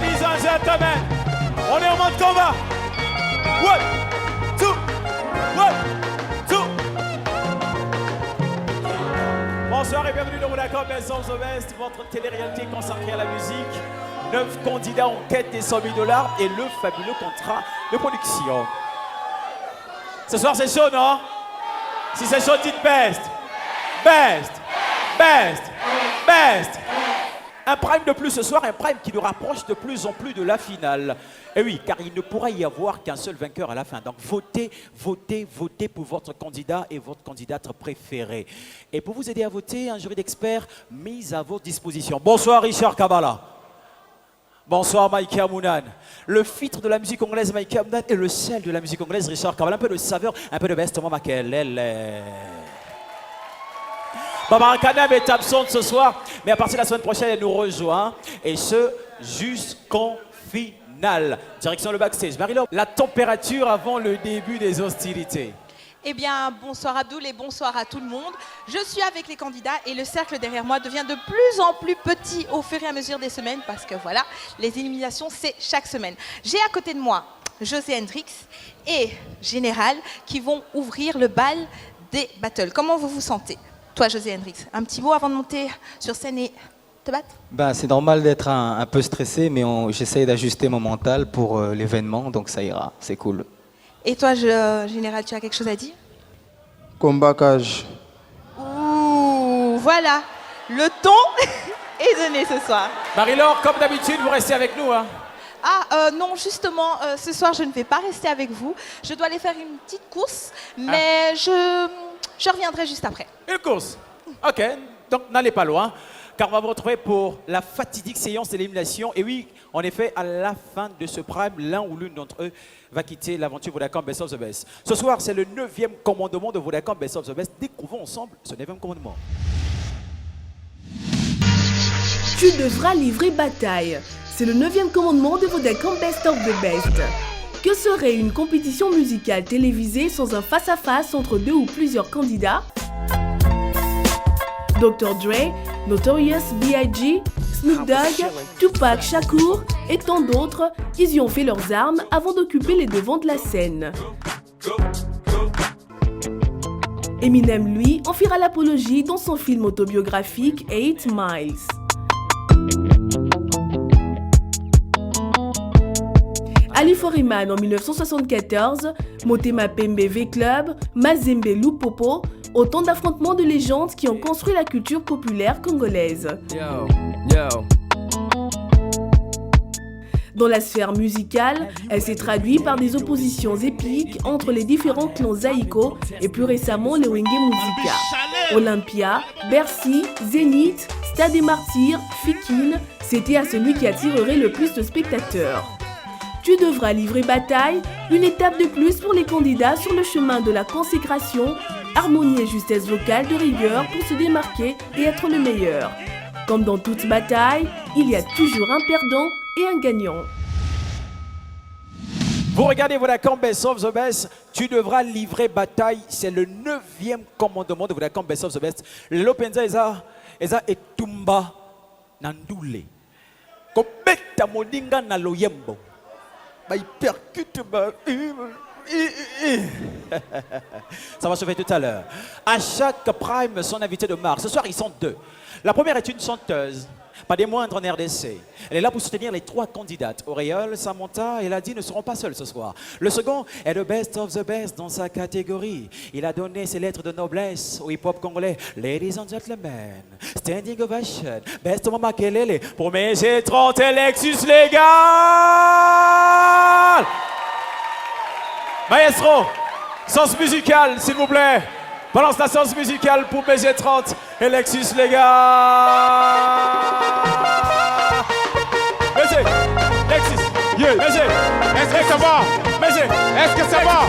Ladies and gentlemen, on est en mode combat. One, two, one, two. Bonsoir et bienvenue dans Vodacom Best of the Best, votre télé-réalité consacrée à la musique. 9 candidats en quête des 100 000 $ et le fabuleux contrat de production. Ce soir c'est chaud, non? Si c'est chaud, dites best. Best. Best. Best. Un prime de plus ce soir, un prime qui nous rapproche de plus en plus de la finale. Et oui, car il ne pourra y avoir qu'un seul vainqueur à la fin. Donc votez, votez, votez pour votre candidat et votre candidate préférée. Et pour vous aider à voter, un jury d'experts mis à votre disposition. Bonsoir Richard Kabbalah. Bonsoir Maïka Mounan. Le filtre de la musique congolaise Maïka Mounan et le sel de la musique congolaise Richard Kabbalah. Un peu de saveur, un peu de best, Thomas Makelele. Barbara Kanam est absente ce soir, mais à partir de la semaine prochaine, elle nous rejoint. Et ce, jusqu'en finale. Direction le backstage. Marie-Laure, la température avant le début des hostilités. Eh bien, bonsoir Abdoul et bonsoir à tout le monde. Je suis avec les candidats et le cercle derrière moi devient de plus en plus petit au fur et à mesure des semaines parce que voilà, les éliminations, c'est chaque semaine. J'ai à côté de moi José Hendrix et Général qui vont ouvrir le bal des battles. Comment vous vous sentez? Toi, José Hendrix, un petit mot avant de monter sur scène et te battre? Ben, c'est normal d'être un peu stressé, mais j'essaye d'ajuster mon mental pour l'événement, donc ça ira, c'est cool. Et toi, Général, tu as quelque chose à dire? Combat cage. Ouh, voilà, le ton est donné ce soir. Marie-Laure, comme d'habitude, vous restez avec nous, hein? Ah non, justement, ce soir, je ne vais pas rester avec vous. Je dois aller faire une petite course, mais je reviendrai juste après. Une course. Ok, donc n'allez pas loin, car on va vous retrouver pour la fatidique séance d'élimination. Et oui, en effet, à la fin de ce prime, l'un ou l'une d'entre eux va quitter l'aventure Vodacom Best of the Best. Ce soir, c'est le 9e commandement de Vodacom Best of the Best. Découvrons ensemble ce 9e commandement. Tu devras livrer bataille. C'est le 9e commandement de Vodacom Best of the Best. Que serait une compétition musicale télévisée sans un face-à-face entre deux ou plusieurs candidats? Dr. Dre, Notorious B.I.G., Snoop Dogg, Tupac Shakur et tant d'autres, ils y ont fait leurs armes avant d'occuper les devants de la scène. Eminem, lui, en fera l'apologie dans son film autobiographique 8 Miles. Ali Foreman en 1974, Motema Pembe V-Club, Mazembe Lupopo, autant d'affrontements de légendes qui ont construit la culture populaire congolaise. Dans la sphère musicale, elle s'est traduite par des oppositions épiques entre les différents clans Zaïko et plus récemment les Wenge Musica. Olympia, Bercy, Zénith, Stade des Martyrs, Fikine, c'était à celui qui attirerait le plus de spectateurs. Tu devras livrer bataille, une étape de plus pour les candidats sur le chemin de la consécration, harmonie et justesse vocale de rigueur pour se démarquer et être le meilleur. Comme dans toute bataille, il y a toujours un perdant et un gagnant. Vous regardez Vodacom Best of the Best, tu devras livrer bataille. C'est le 9e commandement de Vodacom Best of the Best. L'Openza eza etumba nandule. Kobeta moninga na loyembo. Il percute. Ça va se faire tout à l'heure. À chaque prime, son invité de marque. Ce soir, ils sont deux. La première est une chanteuse, pas des moindres en RDC. Elle est là pour soutenir les 3 candidates. Auréole, Samantha et Ladi ne seront pas seuls ce soir. Le second est le best of the best dans sa catégorie. Il a donné ses lettres de noblesse au hip-hop congolais. Ladies and gentlemen, standing ovation, best of Makelele pour mes G30 et Lexus Légal. Maestro, sens musical, s'il vous plaît. Balance la sens musicale pour BG30 et Lexus Légal. BG, Lexus, Yeah. BG. Est-ce que ça va? BG. Est-ce que ça va?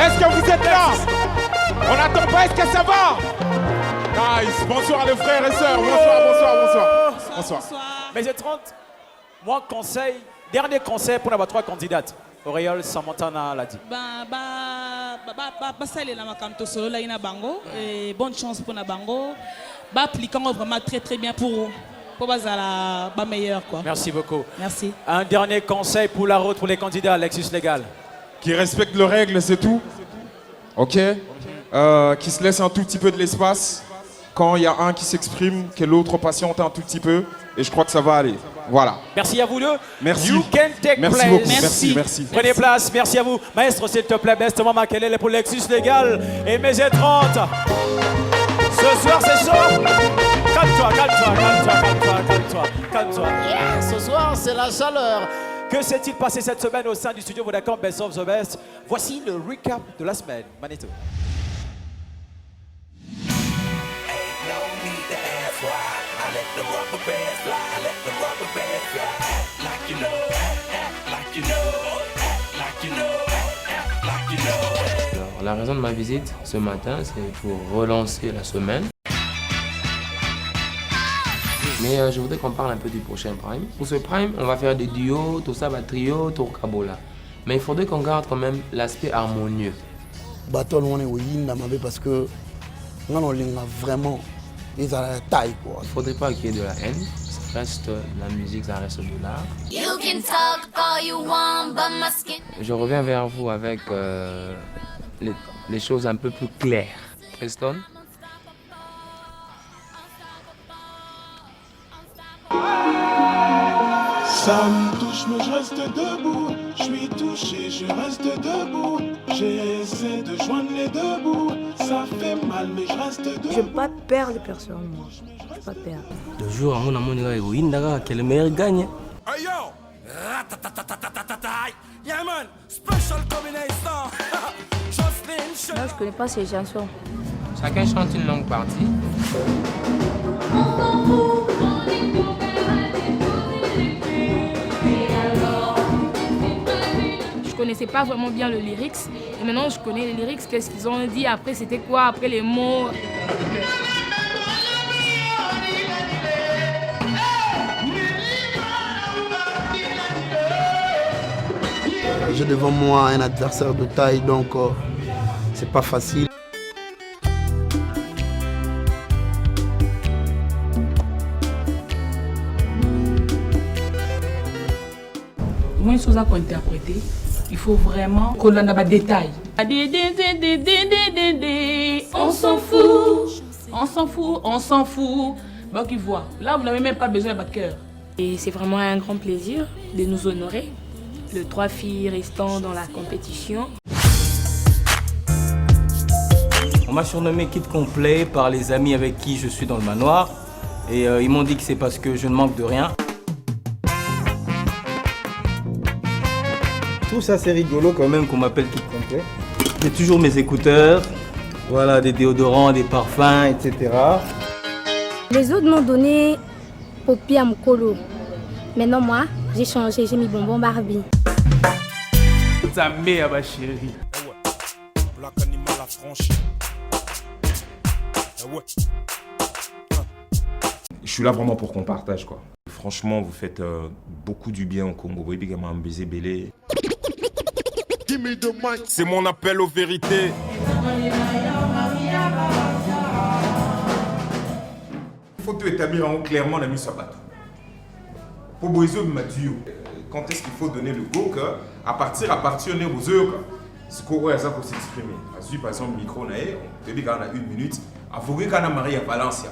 Est-ce que vous êtes là? On n'attend pas, est-ce que ça va? Nice. Bonsoir les frères et sœurs. Bonsoir. BG30, moi conseil, dernier conseil pour avoir 3 candidates. Auréole, Samantha l'a dit. Basalela makamto solo la ina bango et bonne chance pour na bango. Ba appliquant vraiment très très bien pour pour la meilleure quoi. Merci beaucoup. Merci. Un dernier conseil pour la route pour les candidats, Lexus Légal. Qui respectent les règles, c'est tout. Ok. Qui se laisse un tout petit peu de l'espace. Quand il y a un qui s'exprime, que l'autre patiente un tout petit peu. Et je crois que ça va aller. Voilà. Merci à vous deux. Merci. You can take Merci place. beaucoup. Merci. Prenez place. Merci à vous. Maestro, s'il te plaît, best maman, quelle est pour Lexus Légal et mes 30. Ce soir, c'est chaud. Calme-toi. Yeah, ce soir, c'est la chaleur. Que s'est-il passé cette semaine au sein du studio Vodacom Best of the Best? Voici le recap de la semaine. Manito. Alors, la raison de ma visite ce matin, c'est pour relancer la semaine. Mais je voudrais qu'on parle un peu du prochain Prime. Pour ce Prime, on va faire des duos, tout ça va trio, tout cabola. Mais il faudrait qu'on garde quand même l'aspect harmonieux. Battle on est parce que on a vraiment ils ont la taille quoi. Il faudrait pas qu'il y ait de la haine. Ça reste la musique, ça reste de l'art. Je reviens vers vous avec les choses un peu plus claires. Preston. Ça me touche mais je reste debout, je suis touché, je reste debout, j'essaie de joindre les deux bouts, ça fait mal mais je reste debout. Je ne veux pas perdre personne moi, je ne veux pas perdre. Le jour où on a héroïne, que le meilleur gagne. Hey yo! Yeah man, special combination. Non, je ne connais pas ces chansons. Chacun chante une longue partie. Je connaissais pas vraiment bien le lyrics et maintenant je connais les lyrics, qu'est-ce qu'ils ont dit, après c'était quoi, après les mots. J'ai devant moi un adversaire de taille donc c'est pas facile. Moi, une chose à interpréter, il faut vraiment qu'on ait des détails. On s'en fout. Bon, qui voit. Là, vous n'avez même pas besoin de votre cœur. Et c'est vraiment un grand plaisir de nous honorer, les 3 filles restant dans la compétition. On m'a surnommé Kid Complet par les amis avec qui je suis dans le manoir. Et ils m'ont dit que c'est parce que je ne manque de rien. Tout ça c'est rigolo quand même qu'on m'appelle Kid Complet. J'ai toujours mes écouteurs, voilà, des déodorants, des parfums, etc. Les autres m'ont donné Popi à Mokolo. Maintenant moi, j'ai changé, j'ai mis Bonbon Barbie. Ta mère ma chérie. Black Animal a franchi. Je suis là vraiment pour qu'on partage quoi. Franchement, vous faites beaucoup du bien au Congo. C'est mon appel aux vérités. Il faut tout établir en haut clairement la mise sur bateau. Pour Boiseau Mathieu, quand est-ce qu'il faut donner le go à partir on est aux heures. C'est quoi ça pour s'exprimer. Par exemple, le micro, on te dit qu'on a 1 minute. Il faut qu'on a Marie à Valencia.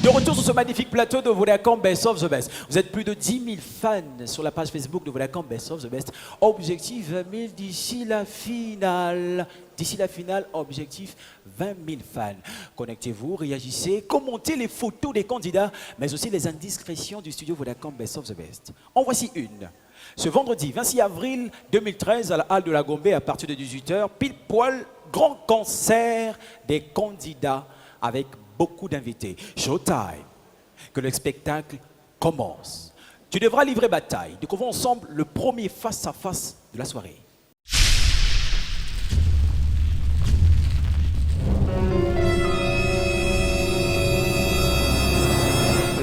De retour sur ce magnifique plateau de Vodacom Best of the Best. Vous êtes plus de 10 000 fans sur la page Facebook de Vodacom Best of the Best. Objectif 20 000 d'ici la finale. D'ici la finale, objectif 20 000 fans. Connectez-vous, réagissez, commentez les photos des candidats, mais aussi les indiscrétions du studio Vodacom Best of the Best. En voici une. Ce vendredi 26 avril 2013, à la Halle de la Gombe, à partir de 18h, pile poil, grand concert des candidats avec beaucoup d'invités. Showtime. Que le spectacle commence. Tu devras livrer bataille. Découvrons ensemble le premier face-à-face de la soirée.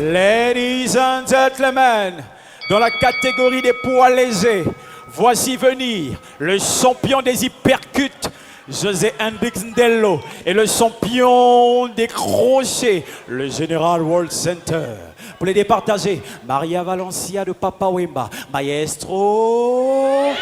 Ladies and gentlemen, dans la catégorie des poids légers, Voici venir le champion des hypercutes, José Hendrix Ndello, et le champion des crochets, le Général World Center. Pour les départager, Maria Valencia de Papa Wemba, maestro.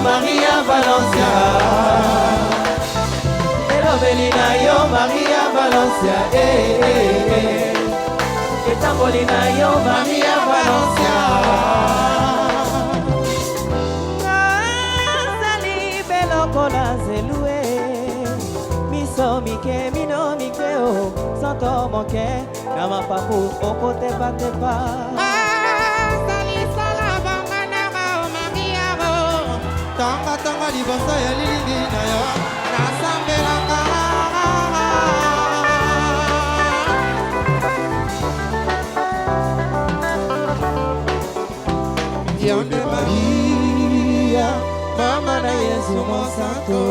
Maria Valencia, hello Belina yo Maria Valencia, Etambolina yo Maria Valencia. Sali belo kola zelue, miso mike mino mike o, santo moke, nama papu okote pate pa. Tanga tanga liboso ya lilingi na yo nasambelaka Yonde Maria mama na Yesu mon santo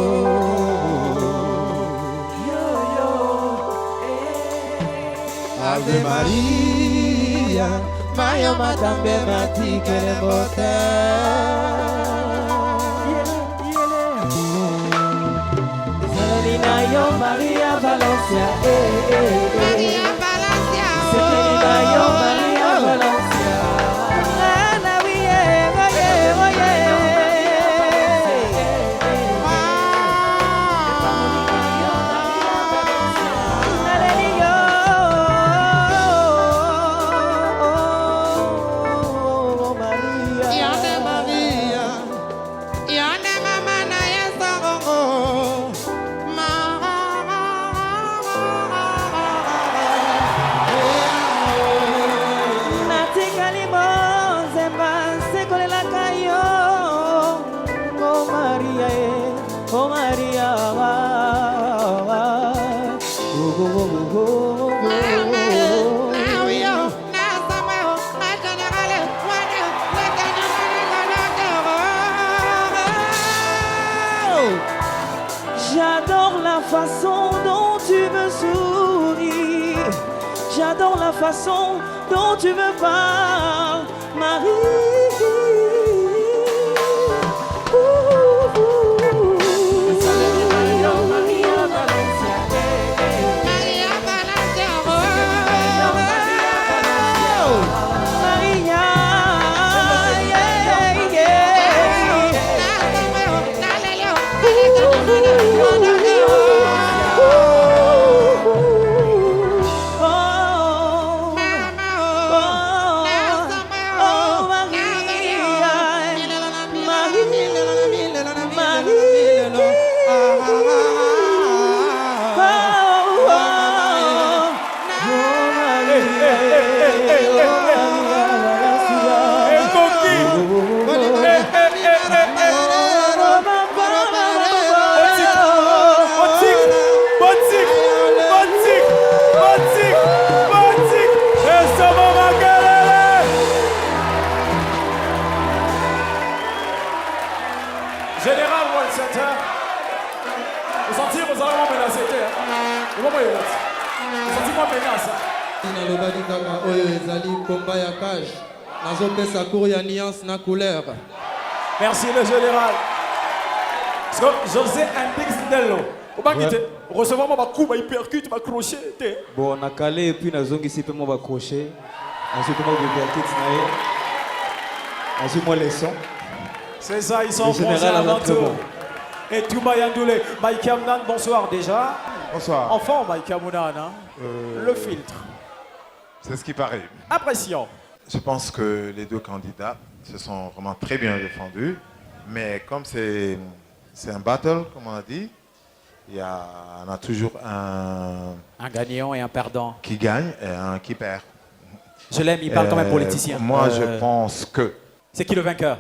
Ave Maria Mayo matambe matikele mote Yo Maria Valencia, Maria Valencia, Selena yo Maria Valencia, Ana wiye, oye, oye, Maria, Yande Maria, Yande mama na yesagongo. Oh Maria, j'adore la façon dont tu me souris, j'adore la façon dont tu me parles, Marie. Général World Center, vous sentez vos armes menacés, vous sentez-moi menace. Nalobaki kaka oyo ezali komba ya cage nazopesa cour ya nuance na couleur. Merci le général. José Hendrix Ndello. Recevoir ma coupe, ma hypercute, ma crochet. Bon, on a calé et puis on a zongi si peu mon crochet. Ensuite on a hypercute naé. Ensuite moi les sons. C'est ça, ils sont bronzés avant tout. Et Touma Yandoulé, Mike Amnan, bonsoir déjà. Bonsoir. Enfant Mike Amnan, le filtre. C'est ce qui paraît. Impression. Je pense que les deux candidats se sont vraiment très bien défendus. Mais comme c'est un battle, comme on a dit, on a toujours un gagnant et un perdant. Qui gagne et un qui perd. Je l'aime, il parle comme un politicien. Moi, je pense que... C'est qui le vainqueur?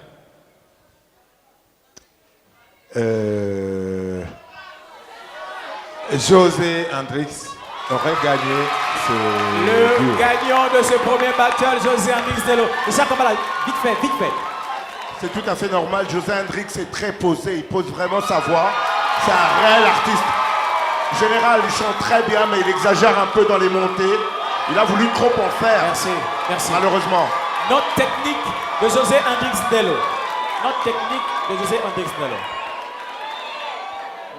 José Hendrix aurait gagné ce duo. Gagnant de ce premier battle, José Hendrix Dello. Et ça, comment là, vite fait. C'est tout à fait normal. José Hendrix est très posé. Il pose vraiment sa voix. C'est un réel artiste. En général, il chante très bien, mais il exagère un peu dans les montées. Il a voulu trop en faire. Merci. Malheureusement. Note technique de José Hendrix Dello. Note technique de José Hendrix Dello.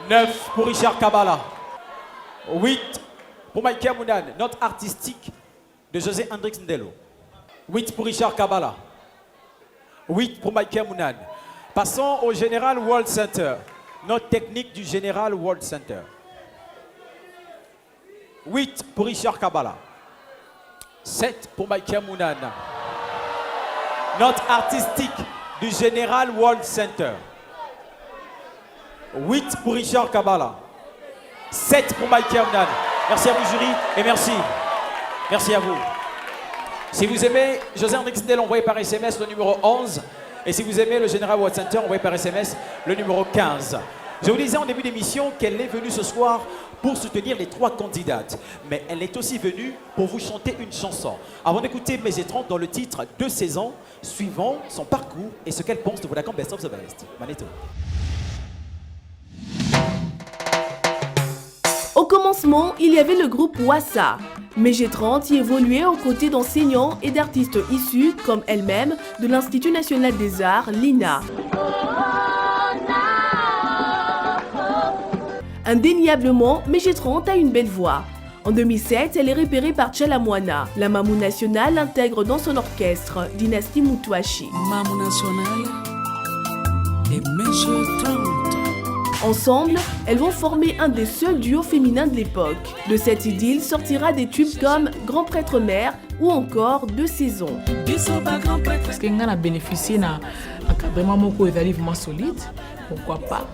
9 pour Richard Kabala. 8 pour Michael Mounan. Note artistique de José Hendrix Dello. 8 pour Richard Kabala. 8 pour Michael Mounan. Passons au General World Center. Note technique du General World Center. 8 pour Richard Kabala. 7 pour Michael Mounan. Note artistique du General World Center. 8 pour Richard Kabala. 7 pour Michael Mounan. Merci à vous, jury, et merci. Merci à vous. Si vous aimez José Hendrix Dello, envoyez par SMS le numéro 11. Et si vous aimez le General World Center, envoyez par SMS le numéro 15. Je vous disais en début d'émission qu'elle est venue ce soir pour soutenir les 3 candidates. Mais elle est aussi venue pour vous chanter une chanson. Avant d'écouter Mes 30 dans le titre 2 saisons, suivant son parcours et ce qu'elle pense de Vodacom Best of the Best. Maneto. Au commencement, il y avait le groupe Wassa. Mais G30 y évoluait aux côtés d'enseignants et d'artistes issus, comme elle-même, de l'Institut national des arts, l'INA. Indéniablement, mais G30 a une belle voix. En 2007, elle est repérée par Chalamwana. La Mamou Nationale l'intègre dans son orchestre, Dynastie Mutuashi. Mamou Nationale et G30. Ensemble, elles vont former un des seuls duos féminins de l'époque. De cette idylle sortira des tubes comme Grand Prêtre Mère ou encore 2 saisons. Parce que nous avons bénéficié d'un encadrement vraiment solide, pourquoi pas?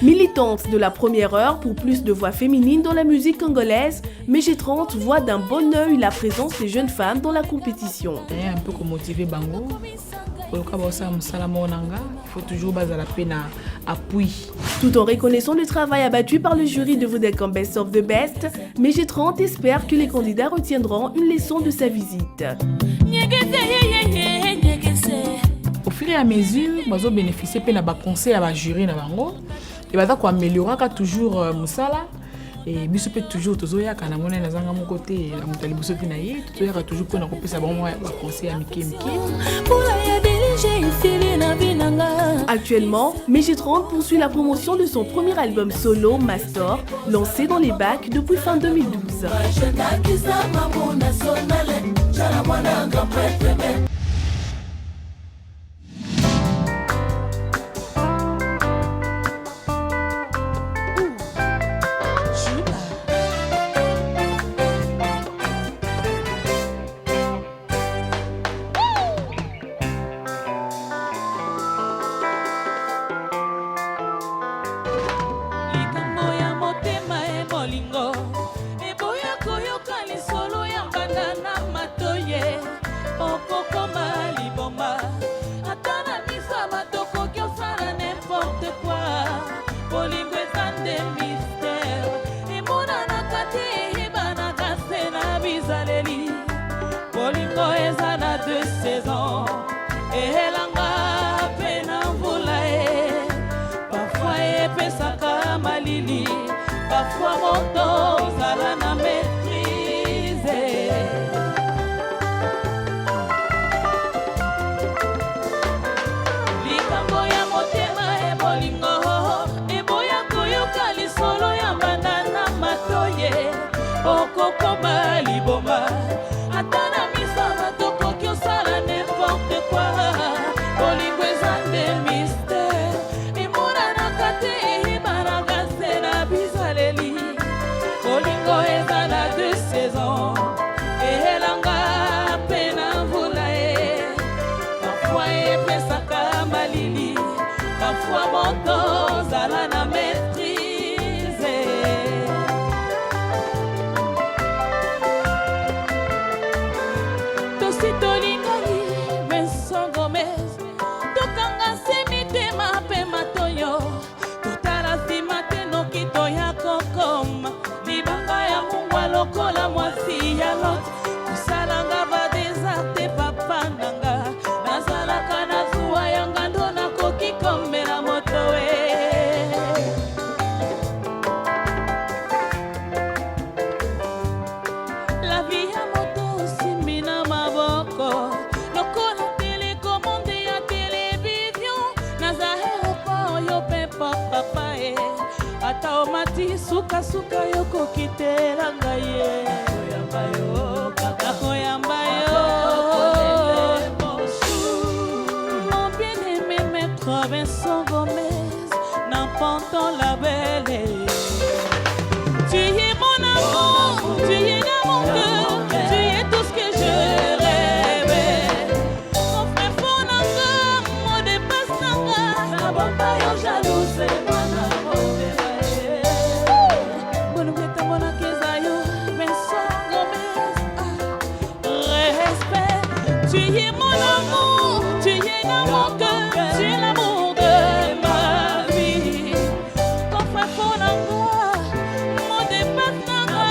Militante de la première heure pour plus de voix féminines dans la musique congolaise, mais G30 voit d'un bon œil la présence des jeunes femmes dans la compétition. Un peu comme motiver Bango. Il faut toujours baser la peine à appui. Tout en reconnaissant le travail abattu par le jury de Vodacom Best of the Best, mais G30 espère que les candidats retiendront une leçon de sa visite. Au fur et à mesure, je bénéficier de conseils à la jury et je vais améliorer toujours Moussala. Et je peux toujours toujours côté toujours conseil à Actuellement, G30 poursuit la promotion de son premier album solo, Master, lancé dans les bacs depuis fin 2012. Parfois mon dos, ça l'a maîtrisé. Likambo ya motema e bolingo, e boya koyoka lisolo ya banana matoye, okokoma liboma, atana misa matoko kyosala n'importe quoi, bolingo eza nde mystère, imuna nakate ihibaraka senabi. ezala de saison eyelanga mpe na mvula ye parfois epesaka malili parfois moto ozala na maîtrise tosi tolingani Vincent Gomez tokanga se mitema mpe matoyo totala nsima te noki toya kokoma libanga ya mungwa lokola mwasi ya lot kosalanga badesarte papa nanga nazalaka na zuwa yanga ndo nakoki komela moto e la vie ya moto osimbi na maboko lokola telekomande ya televizio naza aéroport oyo mpe papa e ata omati sukasuka yokokitela ngai ye koyamba yo kaka koyamba yo mon bien-aimé maître Vincent Gomez n'emportant la belle tu es mon amour tu es dans mon cœur tu es tout ce que je rêvais mon frère Fonanga mon dépasse nanga na bomba yo jalouse mwana motema bonumeta mona keza yo Vincent Gomez respect tu es mon amour tu es dans mon cœur tu es l'amour de ma vie mon frère Fonanga mon dépasse nanga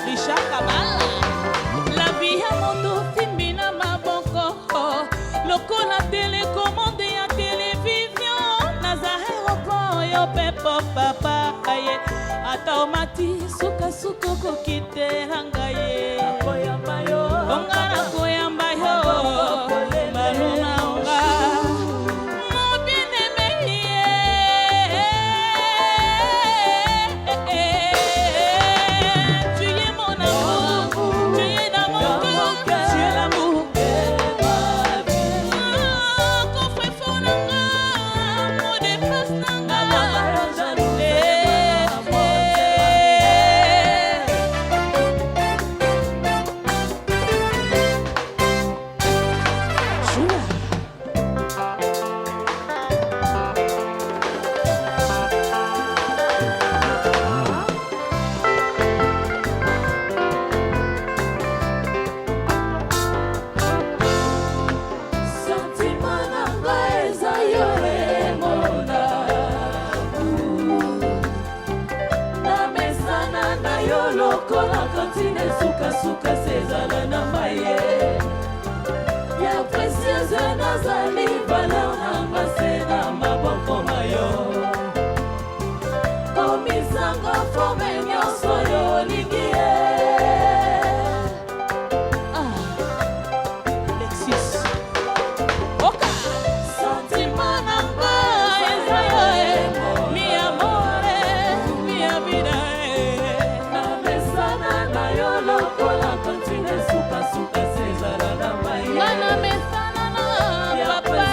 Richard Kabala la vie ya moto fimbi na maboko lokola telekomande ya televizio naza aéroport yo mpe papa ye ata omati sukasuka okokitela ngai ye onga na koyamba yo baluna onga mon bien-aimé tu es mon amour tu es dans mon cœur tu es l'amour de ma vie confrère Fonanga mon dépasse nanga sentiment nanga eza yo emona na mesana na yo lokola kantine sukasuka sezala na maye ya précieuse nazali valeur nanga se na maboko na yo komisanga forme nyonso yo olingi ye Alexis Oka sentiment nanga eza yo mi amore mi vida na mesana na yo lokola kantine sukasuka sezala na maye na mesana na papa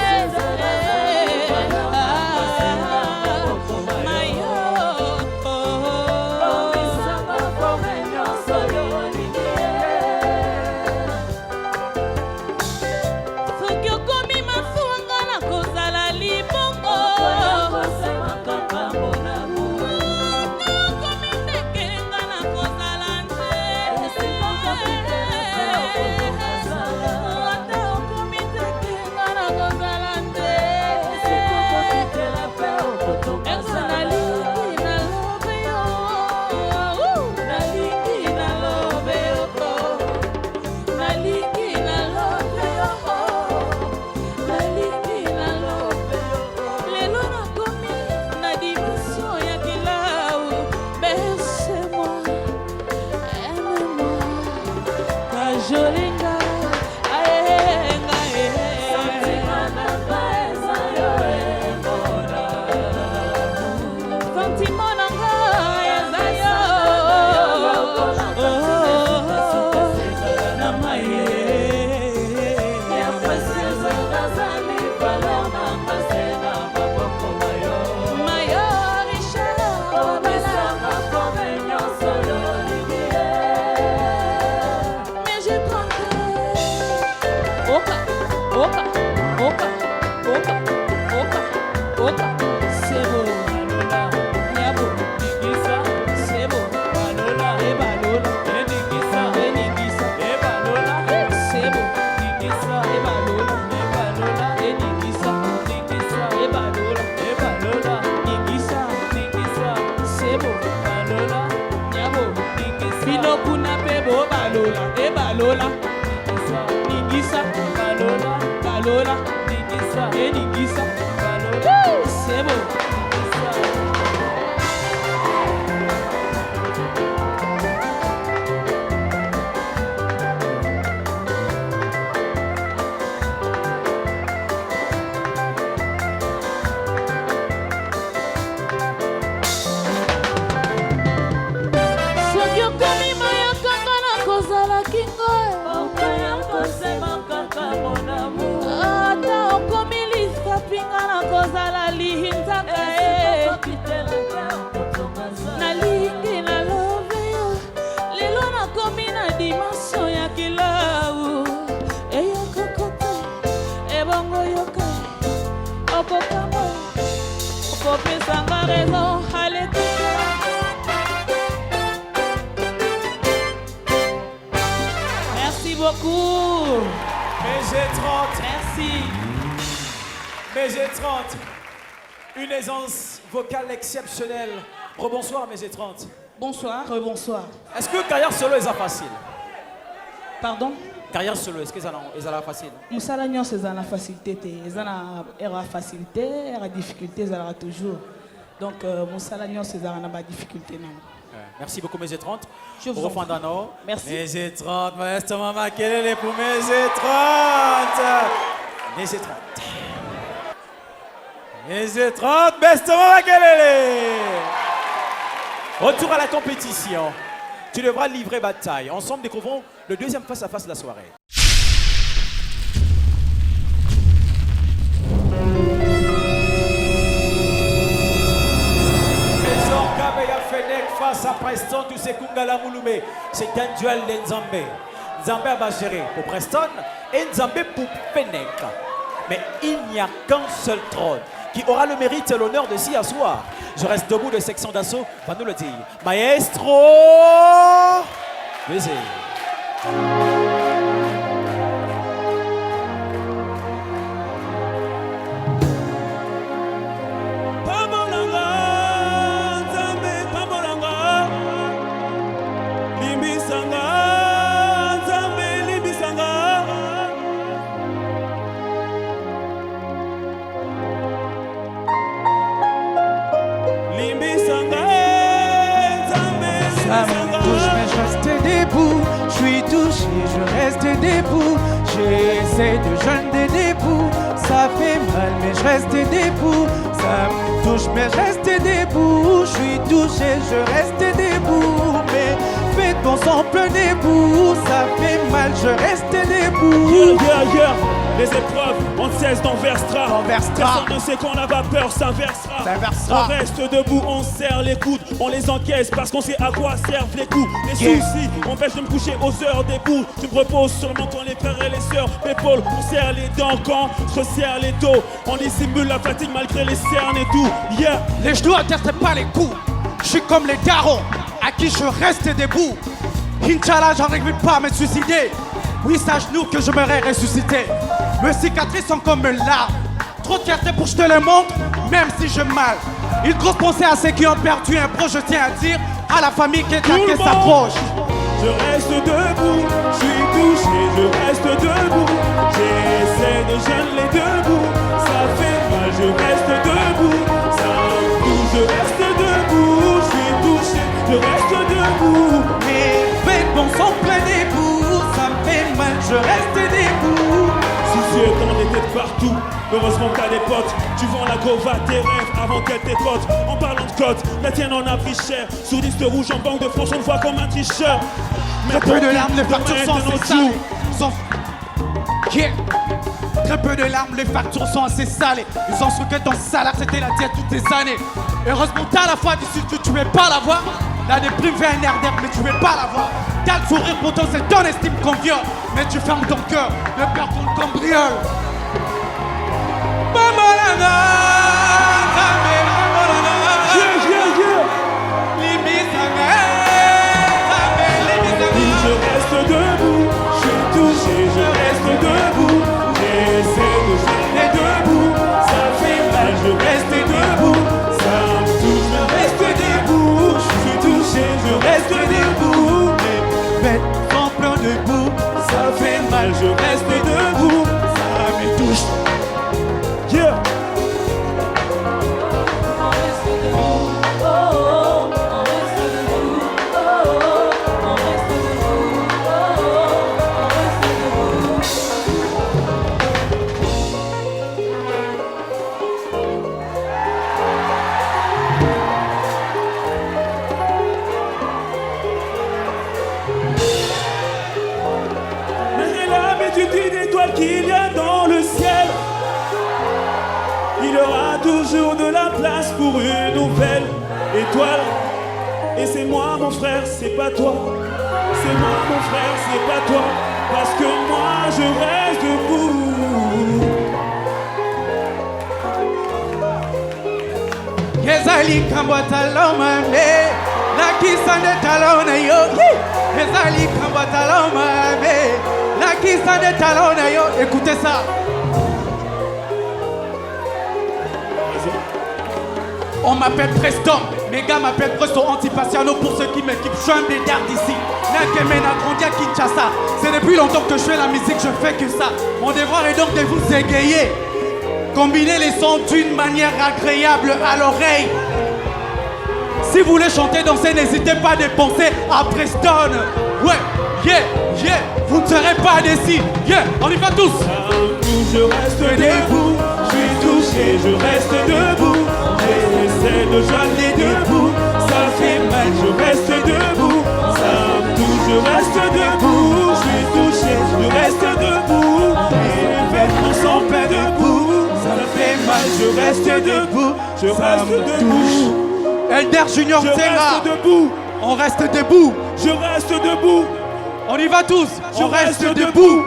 balola, nyabo, ningisa. Bino kuna pebo balola, balola, ningisa, balola, balola, ningisa, ningisa, balola, c'est bon. Ata okomilisa pingana kozala lihinzaka nalingi nalobe yo lelo nakomi na dimension ya kilau eyokokota ebongo yoka okokama okopesanga raison aletuka. Merci beaucoup. BG30. Merci. BG30. Une aisance vocale exceptionnelle. Rebonsoir BG30. Bonsoir, rebonsoir. Est-ce que carrière solo est facile? Pardon? Carrière solo, est-ce que c'est facile? Moussala Nyon, c'est la facilité. C'est la facilité, la difficulté, c'est toujours. Donc, Moussala Nyon, c'est la difficulté. Merci beaucoup, BG30. Je vous en prie. Merci. BG30, maestro maman, quel est pour BG30? BG30. BG30, maestro maman, quel est? Retour à la compétition. Tu devras livrer bataille. Ensemble, découvrons le deuxième face-à-face de la soirée. Face à Preston, tu sais Kungala Mouloumé. C'est un duel d'Nzambé. Nzambé va gérer pour Preston et Nzambé pour Fennec. Mais il n'y a qu'un seul trône qui aura le mérite et l'honneur de s'y asseoir. Je reste debout de section d'assaut, va nous le dire. Maestro Baiser. Je reste debout, j'essaie de joindre des débouts. Ça fait mal mais je reste debout. Ça me touche mais je reste debout. Je suis touché, je reste debout. Mais faites bon sang plein debout. Ça fait mal, je reste debout. Les épreuves, on ne cesse d'enversera. Personne ne sait qu'on n'a pas peur, ça versera. On reste debout, on serre les coudes. On les encaisse parce qu'on sait à quoi servent les coups. Les soucis m'empêchent de me coucher aux heures d'époux. Je me repose seulement quand les frères et les sœurs m'épaulent. On serre les dents quand je resserre les dos. On dissimule la fatigue malgré les cernes et tout. Les genoux à terre, c'est pas les coups. Je suis comme les darons à qui je reste debout. Inch'Allah, j'arrive pas à me suicider. Oui, c'est à genoux que je m'aurais ressuscité. Mes cicatrices sont comme une larme. Trop de fierté pour que je te les montre, même si je mal. Une grosse pensée à ceux qui ont perdu un proche, je tiens à dire à la famille qui s'approche. Je reste debout, je suis touché, je reste debout. J'essaie de joindre les deux bouts. Ça fait mal, je reste debout. Ça me touche, je reste debout. Je suis touché, je reste debout. Mais faites bon sang plein debout. Ça me fait mal, je reste debout. Soucieux t'en étais de partout. Heureusement que t'as des potes. Tu vends la gova, tes rêves avant qu'elle t'écote. En parlant de cote, la tienne en a pris cher. Sur liste rouge en banque de France, on le voit comme un tricheur. Très peu de larmes, les factures sont assez salées. Très peu de larmes, les factures sont assez salées. Ils ont su que ton salaire c'était la diète toutes tes années. Heureusement t'as la foi d'ici que tu veux pas l'avoir. La déprime fait un air d'air mais tu veux pas l'avoir. T'as le sourire pourtant c'est ton estime qu'on viole. Mais tu fermes ton cœur, le peur qu'on cambriole. Je reste debout, je suis touché, je reste debout. J'essaie de joindre debout. Ça fait mal, je reste debout. Ça me touche, je reste debout. Je mal, je reste debout. Ça me touche. Yeah. Qu'il y a dans le ciel, il y aura toujours de la place pour une nouvelle étoile. Et c'est moi mon frère, c'est pas toi. C'est moi mon frère, c'est pas toi. Parce que moi je reste debout. Ezali kambwa taloma me, nakisande talona yo. Ezali kambwa taloma me. Écoutez ça. On m'appelle Preston, mes gars m'appellent Preston Antipatiano pour ceux qui m'équipent. Je suis un des gardes d'ici. Nakemena grandi à Kinshasa. C'est depuis longtemps que je fais la musique, je fais que ça. Mon devoir est donc de vous égayer. Combiner les sons d'une manière agréable à l'oreille. Si vous voulez chanter, danser, n'hésitez pas à penser à Preston. Ouais, yeah, yeah. Vous ne serez pas décis. Yeah, on y va tous. Je reste debout, je suis touché, je reste debout. J'essaie de joindre debout, ça fait mal, je reste debout. Ça me touche, je reste debout. Je suis touché, je reste debout. Et les vêtements sont pleins de boue. Ça fait mal, je reste debout. Je reste debout. Elder Junior je Terra. reste debout. On reste debout. Je reste debout. On y va tous. On reste debout.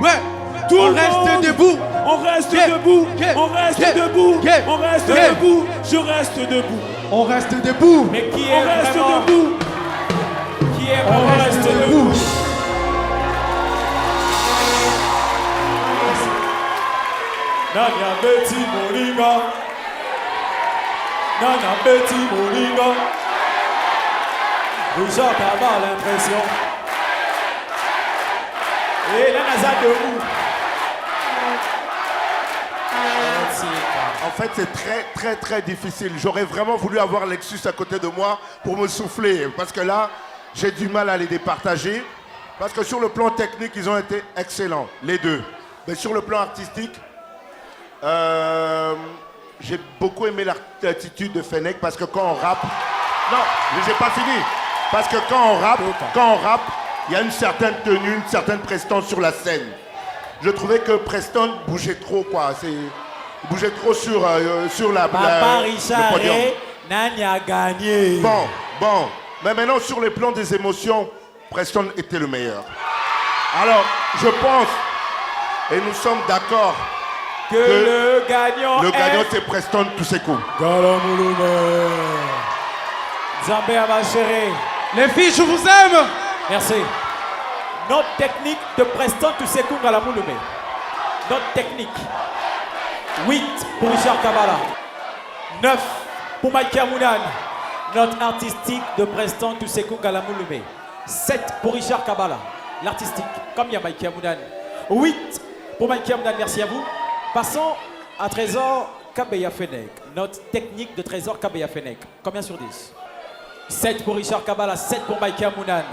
Ouais. Tout on le reste monde. debout. On reste debout. On reste debout. On reste debout. Je reste debout. On reste debout. Mais qui est On reste vraiment debout. Qui est On vraiment reste debout. Nana Betty Moringa. Nana Betty Moringa. Richard Kaba l'impression. Et là, Naza debout. En fait, c'est très difficile. J'aurais vraiment voulu avoir Lexus à côté de moi pour me souffler. Parce que là, j'ai du mal à les départager. Parce que sur le plan technique, ils ont été excellents, les deux. Mais sur le plan artistique, j'ai beaucoup aimé l'attitude de Fennec parce que quand on rappe... Non, mais j'ai pas fini. Parce que quand on rappe, il y a une certaine tenue, une certaine prestance sur la scène. Je trouvais que Preston bougeait trop, quoi. Il bougeait trop sur le podium. Nani a gagné. Bon. Mais maintenant, sur le plan des émotions, Preston était le meilleur. Alors, je pense, et nous sommes d'accord, que le gagnant c'est Preston Tusekou. Zambé Abachere. Les filles, je vous aime. Merci. Notre technique de Preston Tusekou Ngalamoulube. Notre technique. 8 pour Richard Kabala. 9 pour Mike Amounan. Notre artistique de Preston Tusekou Ngalamoulube. 7 pour Richard Kabala. L'artistique, comme il y a Mike Amounan. 8 pour Mike Amounan, merci à vous. Passons à Trésor Kabeya Fennec. Notre technique de Trésor Kabeya Fennec. Combien sur 10? 7 pour Richard Kabala, 7 pour Mike Amounan.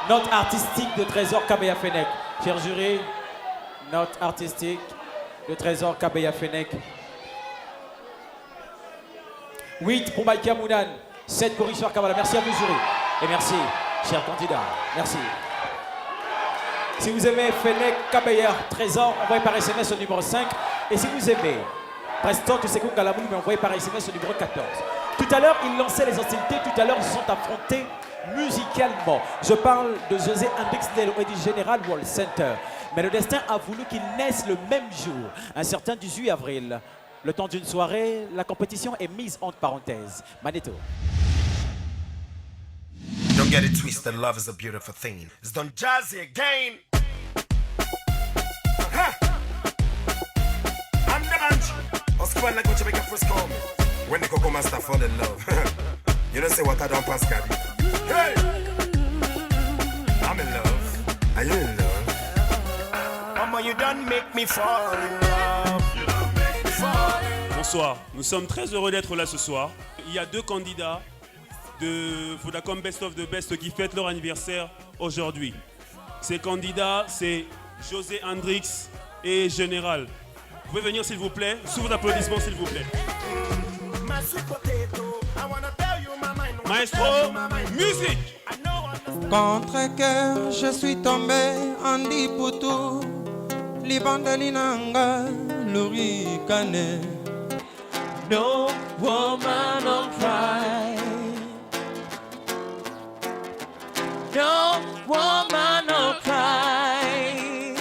Note artistique de Trésor Kabeya Fennec. Cher jury, note artistique de Trésor Kabeya Fennec. 8 pour Mike Amounan, 7 pour Richard Kabala. Merci à vous, jury. Et merci, chers candidats. Merci. Si vous aimez Fennec Kabeya Trésor, envoyez par SMS au numéro 5. Et si vous aimez Preston Tusekou Ngalamoulou, mais envoyez par SMS au numéro 14. Tout à l'heure, ils lançaient les hostilités. Tout à l'heure, ils se sont affrontés musicalement. Je parle de José Hendrix Dello et du Général World Center. Mais le destin a voulu qu'ils naissent le même jour, un certain 18 avril. Le temps d'une soirée, la compétition est mise entre parenthèses. Magneto. Don't get it twisted, love is a beautiful thing. It's done jazzy again. I'm the bunch. Oscar like what you make a first call me. When the Coco Master fall in love. You don't say what I don't pass, Gabby. Hey! I'm in love. Are you in love? you done make me fall in love. Bonsoir, nous sommes très heureux d'être là ce soir. Il y a 2 candidats de Vodacom Best of the Best qui fêtent leur anniversaire aujourd'hui. Ces candidats, c'est José Hendrix et Général. Vous pouvez venir s'il vous plaît, sous vos applaudissements s'il vous plaît. Maestro, musique. Contre cœur, je suis tombé en Dipoutou, Libandalinanga, Lurikane. No woman don't cry. No woman don't cry.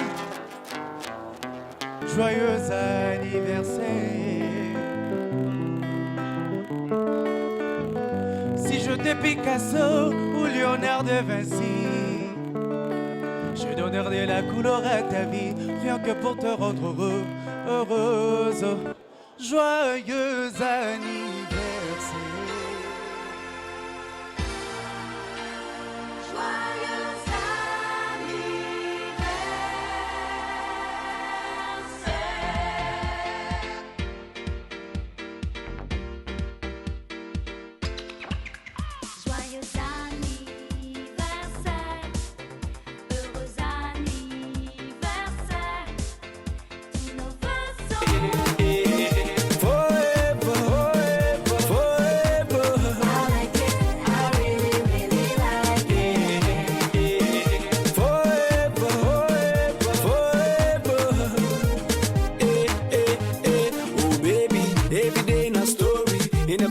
Joyeux anniversaire. Si je t'ai Picasso ou Léonard de Vinci, je donnerai la couleur à ta vie, rien que pour te rendre heureux, heureuse. Joyeux anniversaire.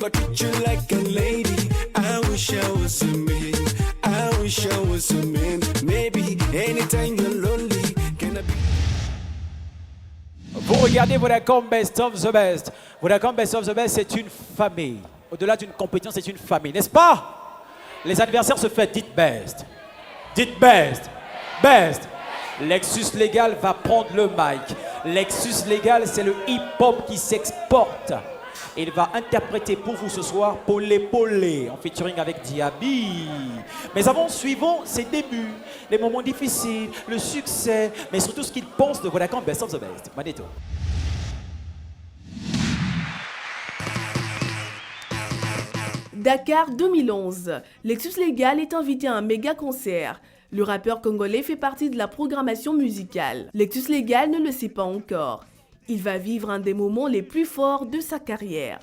Treat you like a lady. I wish I was a man. I wish I was a man. Maybe anytime you're lonely, can I be? Vous regardez Vodacom Best of the Best. Vodacom Best of the Best, c'est une famille. Au-delà d'une compétition, c'est une famille, n'est-ce pas? Les anniversaires se font dites best. Dites best. Best. Lexus Légal va prendre le mic. Lexus Légal, c'est le hip-hop qui s'exporte. Il va interpréter pour vous ce soir Polé Polé en featuring avec Diaby. Mais avant, suivons ses débuts, les moments difficiles, le succès, mais surtout ce qu'il pense de Vodacom Best of the Best. Magneto. Dakar 2011. Lexus Légal est invité à un méga concert. Le rappeur congolais fait partie de la programmation musicale. Lexus Légal ne le sait pas encore. Il va vivre un des moments les plus forts de sa carrière.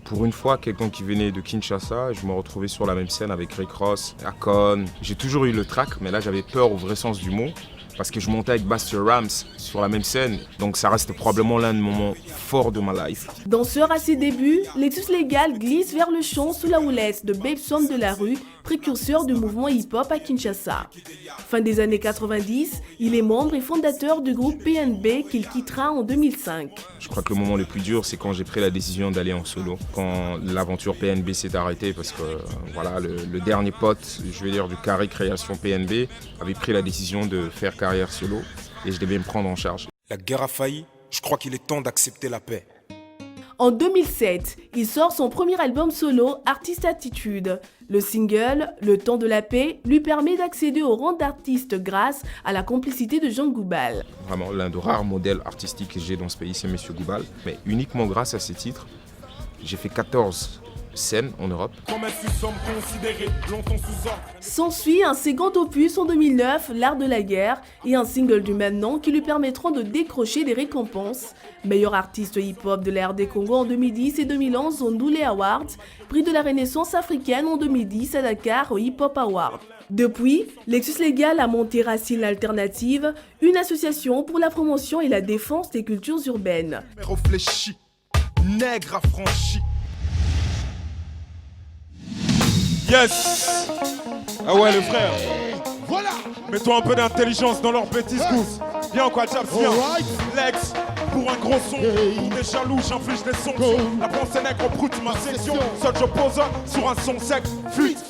Pour une fois, quelqu'un qui venait de Kinshasa, je me retrouvais sur la même scène avec Rick Ross, Akon. J'ai toujours eu le track, mais là j'avais peur au vrai sens du mot. Parce que je montais avec Busta Rhymes sur la même scène. Donc ça reste probablement l'un des moments forts de ma life. Danseur à ses débuts, Lexus Légal glisse vers le chant sous la houlette de Babe Son de la rue, précurseur du mouvement hip-hop à Kinshasa. Fin des années 90, il est membre et fondateur du groupe PNB qu'il quittera en 2005. Je crois que le moment le plus dur, c'est quand j'ai pris la décision d'aller en solo. Quand l'aventure PNB s'est arrêtée parce que voilà, le dernier pote, je vais dire du carré création PNB, avait pris la décision de faire carrière solo et je devais me prendre en charge. La guerre a failli, je crois qu'il est temps d'accepter la paix. En 2007, il sort son premier album solo, Artiste Attitude. Le single, Le temps de la paix, lui permet d'accéder au rang d'artiste grâce à la complicité de Jean Goubal. Vraiment, l'un des rares modèles artistiques que j'ai dans ce pays, c'est Monsieur Goubal. Mais uniquement grâce à ces titres, j'ai fait 14 scènes en Europe. S'ensuit un second opus en 2009, L'Art de la guerre, et un single du même nom qui lui permettront de décrocher des récompenses. Meilleur artiste hip-hop de l'ère des Congo en 2010 et 2011 au Ndoulé Awards, prix de la Renaissance africaine en 2010 à Dakar au Hip Hop Awards. Depuis, Lexus Légal a monté Racine Alternative, une association pour la promotion et la défense des cultures urbaines. Réfléchi, nègre affranchi. Yes! Ah ouais, le frère. Voilà. Mets-toi un peu d'intelligence dans leur bêtise goose. Viens quoi, Chaps, viens. Lex, pour un gros son. Pour des jaloux, j'inflige des sons. La pensée nègre brute, ma section. Seul je pose sur un son sec. Fuite.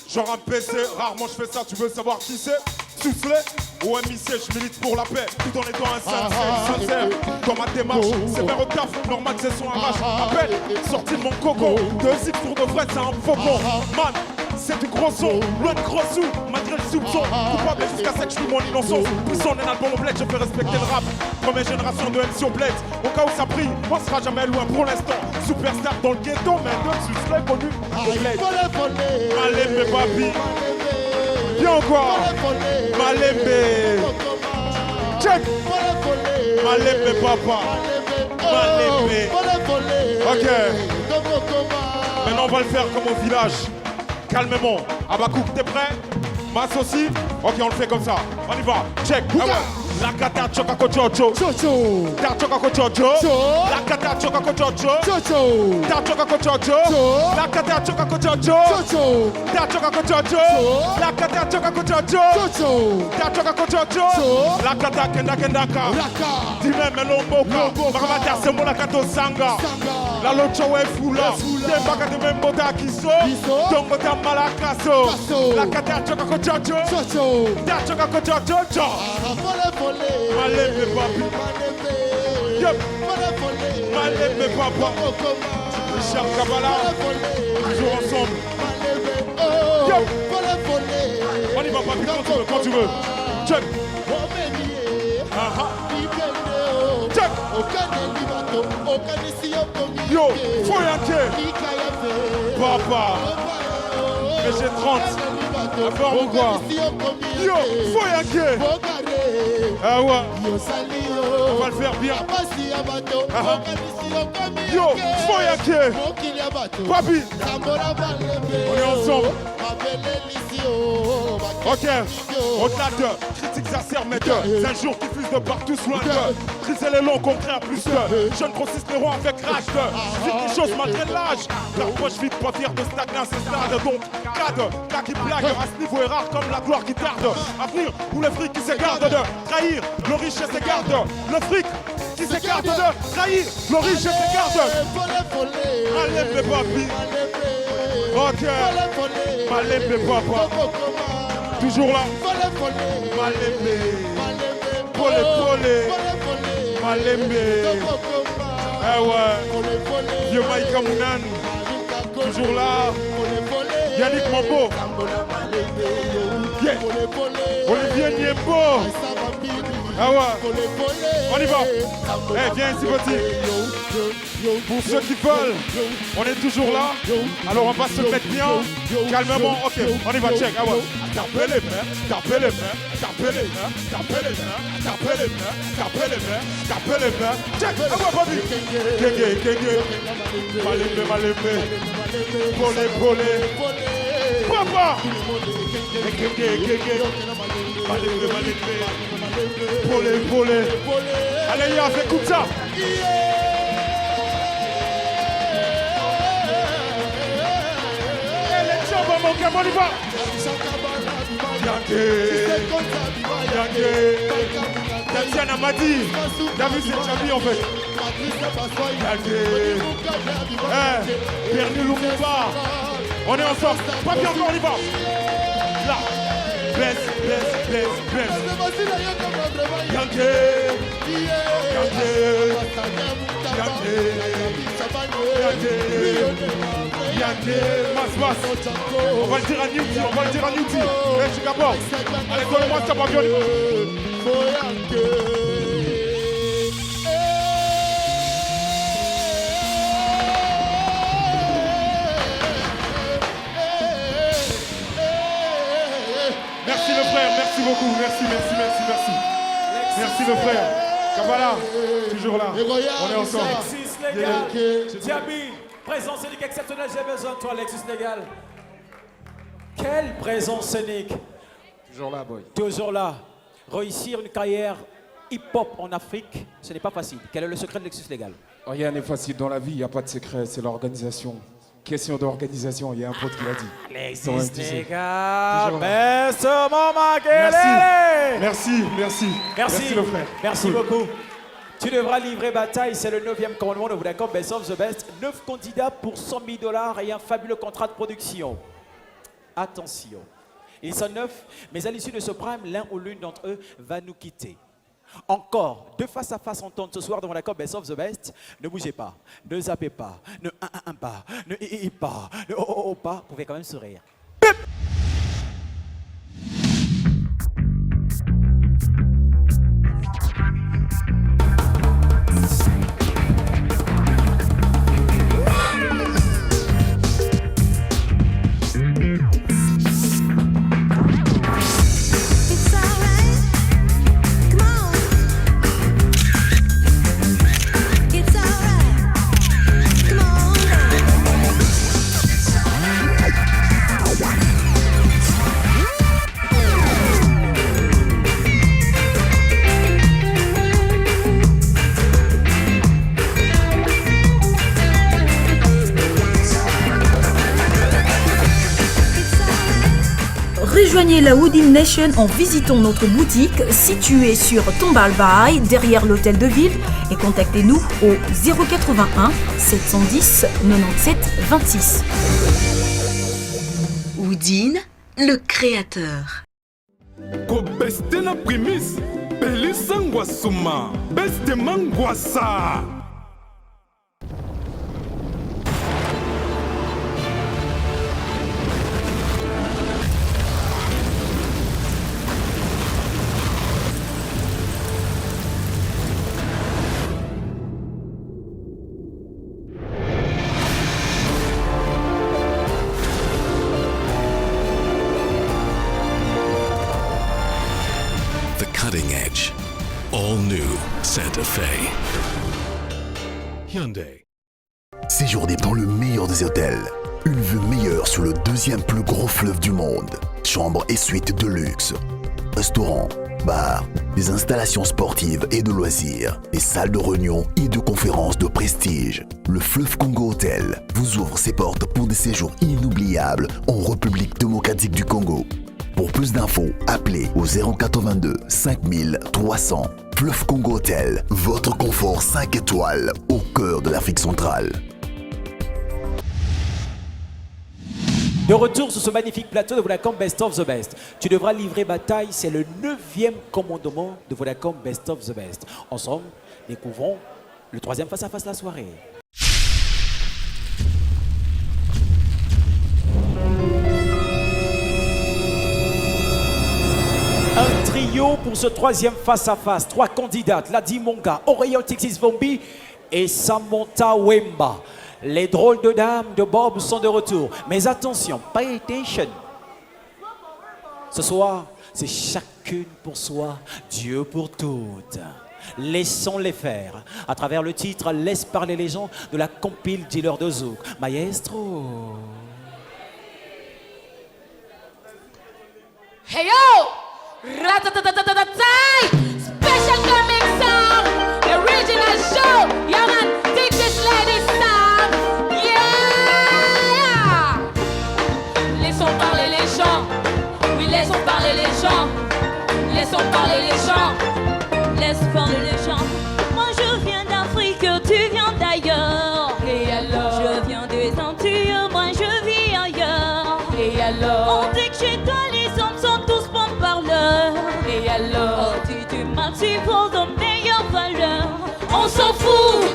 Genre un PC, rarement je fais ça, tu veux savoir qui c'est? Soufflé au MIC, je milite pour la paix, tout en étant un sincère. Dans ma démarche, c'est vers au taf, normal c'est son arrache. Appel, sorti de mon coco, 2 zips pour de vrai, c'est un faucon. Man, c'est du gros son, loin de gros sous, malgré le soupçons. Coupable jusqu'à ce que je mon innocence. Puissant d'un album au bled, je fais respecter le rap. Première génération de MC au bled. Au cas où ça brille, on sera jamais loin pour l'instant. Superstar dans le ghetto, mais de suite, je l'ai connu au bled. Malembe papi. Bien encore. Malembe. Check. Malembe papa. Malembe. Ok. Maintenant on va le faire comme au village. Calmement. Abakouk, t'es prêt? Mas aussi? Ok, on le fait comme ça. On y va. Check. La kata choka ko jojo. Ta choka ko jojo. La kata choka ko jojo. Ta choka ko jojo. La kata choka ko jojo. Ta choka ko jojo. La kata choka ko jojo. Ta choka ko jojo. La kata kenda kendaka. Dime melomboka. Makamata sembo la kato sanga. La locho we fula. Dembaka de membota kiso. Tongo ta malakaso. La kata choka ko jojo. Ta choka ko jojo. Malembe papi. Yep. Malembe papa. Richard Kabbalah. Toujours ensemble. Yep. On y va papi quand tu veux. Check. Check. Yo, Foyanké. Papa. Mais j'ai 30. Avoir ou quoi? Yo, Foyanké. Ah ouais. On va le faire bien. Yo, Foyanké. Papi. On est ensemble. Ok, au-delà de critiques acermes de un jour qui fuse de partout loin de briser les longs contraires plus de jeunes grossistes les rois avec rage de vite les choses malgré l'âge. La poche vite pas fière de stagner à ce stade. Donc cadre, cas qui blague à ce niveau est rare comme la gloire qui tarde. Avenir où le fric qui s'écarte de trahir, le riche s'écarte. Le fric qui s'écarte de trahir, le riche s'écarte. Malembe papi. Ok. Malembe papa. Toujours là. Malembe. Pole pole. Malembe. Eh ouais. Vieux Maïka Mounan. Toujours là. Yannick Mambo. Yeah. Olivier Niembo. Ah ouais. On y va. Eh, viens ici, petit. Pour ceux qui veulent, on est toujours là. Alors on va se mettre bien. Calmement. Ok, on y va, check. Ah ouais. Tapez les mains, tapez les mains, tapez les mains, tapez les mains, tapez les mains, tapez les mains, tapez les mains. Check. Ah ouais, papi. Kenge, kenge. Malembe, malembe. Pole, pole. Papa. Kenge, kenge. Malembe, malembe. Pole, pole. Allez, y'a fait comme ça. Mon gars, on y va. Yanké. Tatiana m'a dit. T'as vu cette chamie en fait. Yanké. Eh, Bernie Lumumba. On est ensemble. Pas bien encore, on y va. Là. Bless. Yanké. Mas. On va le dire à Newty, Eh, Chicago. Allez, donne-moi ça, pas bien. Merci le frère, merci beaucoup, merci. Merci le frère. Kabbalah, toujours là. On est ensemble. Alexis Légal, Diaby, présence scénique exceptionnelle, j'ai besoin de toi, Alexis Légal. Quelle présence scénique. Toujours là, boy. Toujours là. Réussir une carrière hip-hop en Afrique, ce n'est pas facile. Quel est le secret de Alexis Légal? Rien n'est facile dans la vie, il n'y a pas de secret, c'est l'organisation. Question d'organisation, il y a un pote qui l'a dit. Alexis Légal, Merci le frère. Merci beaucoup. Tu devras livrer bataille, c'est le 9e commandement de Vodacom Best of the Best. 9 candidats pour $100 000 et un fabuleux contrat de production. Attention, ils sont 9, mais à l'issue de ce prime, l'un ou l'une d'entre eux va nous quitter. Encore, deux face à face entendre ce soir dans Vodacom Best of the Best. Ne bougez pas, ne zappez pas, ne pas, ne pas, ne pas. Vous pouvez quand même sourire. Rejoignez la Woodim Nation en visitant notre boutique située sur Tombalbaye, derrière l'hôtel de ville, et contactez-nous au 081 710 97 26. Woodin, le créateur. Beste na primis, Belisa Ngwasuma, Beste Mangwasa. Cutting edge. All new Santa Fe. Hyundai. Séjournez dans le meilleur des hôtels. Une vue meilleure sur le deuxième plus gros fleuve du monde. Chambres et suites de luxe. Restaurants, bars, des installations sportives et de loisirs. Des salles de réunion et de conférences de prestige. Le Fleuve Congo Hotel vous ouvre ses portes pour des séjours inoubliables en République démocratique du Congo. Pour plus d'infos, appelez au 082 5300. Fleuve Congo Hotel, votre confort 5 étoiles au cœur de l'Afrique centrale. De retour sur ce magnifique plateau de Vodacom Best of the Best. Tu devras livrer bataille, c'est le 9e commandement de Vodacom Best of the Best. Ensemble, découvrons le 3e face-à-face de la soirée. Un trio pour ce 3e face-à-face. 3 candidates, Ladi Monga, Oriol Tixis Vombi et Samantha Wemba. Les drôles de dames de Bob sont de retour. Mais attention, pay attention. Ce soir, c'est chacune pour soi, Dieu pour toutes. Laissons-les faire. À travers le titre « Laisse parler les gens » de la compile Dealer de Zouk. Maestro. Hey yo! Ratatatatatatatai! Special coming song! Original show! Yeah man, dig this lady song! Yeah! Laissons parler les gens! Oui, laissons parler les gens! Laissons parler les gens! Laisse parler les gens! Moi je viens d'Afrique, tu viens d'ailleurs! Et alors? Je viens des Antilles, moi je vis ailleurs! Et alors? On dit que chez toi les hommes sont tous bons parleurs. Et alors? On dit du mal, tu vaux de meilleures valeurs. On s'en fout!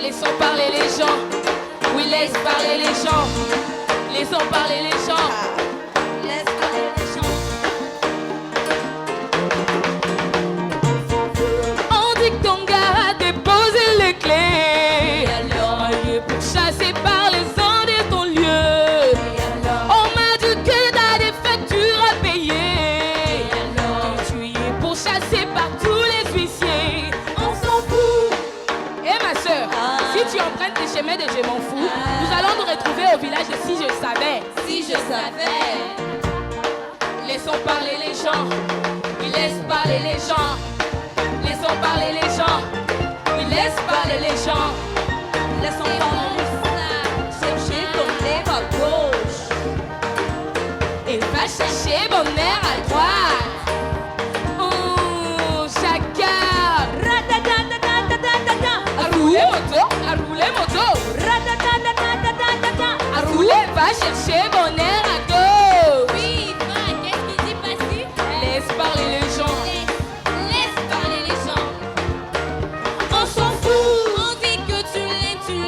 Laissons parler les gens. Oui, laisse parler les gens. Laissons parler les gens. Laisse parler les gens. On dit que ton gars a déposé les clés. Et alors? Un lieu pour chasser par les ans de ton lieu. Et alors? On m'a dit que t'as des factures à payer. Et alors? Tu y es pour chasser par tous les huissiers. On s'en fout. Eh ma soeur, si tu empruntes les chemins de je m'en fous, nous allons nous retrouver au village de Si je savais. Si je savais. Laissons parler les gens. Oui, laisse parler les gens. Laissons parler les gens. Oui, laisse parler les gens. Laissons parler les gens. Chercher ton lèvre à gauche. Et va chercher mon air à droite. Oh, chacun. Ratatatatatatatata. À rouler moto. À rouler moto. Ratatatatatatatata. À rouler, va chercher mon air à gauche. Oui, va, qu'est-ce qui dit passé? Laisse parler les gens. Laisse parler les gens. On s'en fout. On dit que tu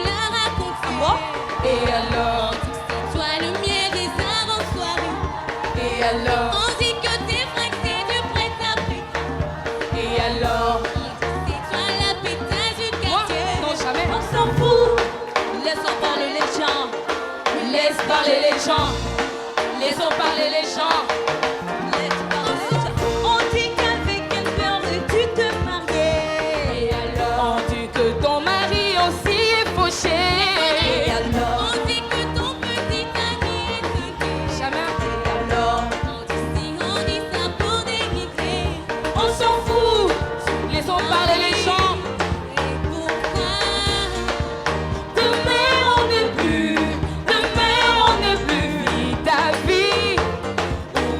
l'as raconté. Bon. Et alors? C'est toi le mien des arts en soirée. Et alors? On dit que t'es fraxé du prêt-à-porter. Et alors? On dit c'est toi la pétasse du quartier. Non, jamais. On s'en fout. Laissons parler les gens. Laisse parler les gens. Laissons parler les gens. On dit qu'avec quelle peur tu te mariais. Et alors? On dit que ton mari aussi est fauché. Et alors? On dit que ton petit ami est niqué. Jamais. Et alors? On dit si, on dit ça pour dénigrer. On s'en fout. Laissons parler les gens. Et pourquoi? Demain on n'est plus. Demain on n'est plus. Vis ta vie. Ou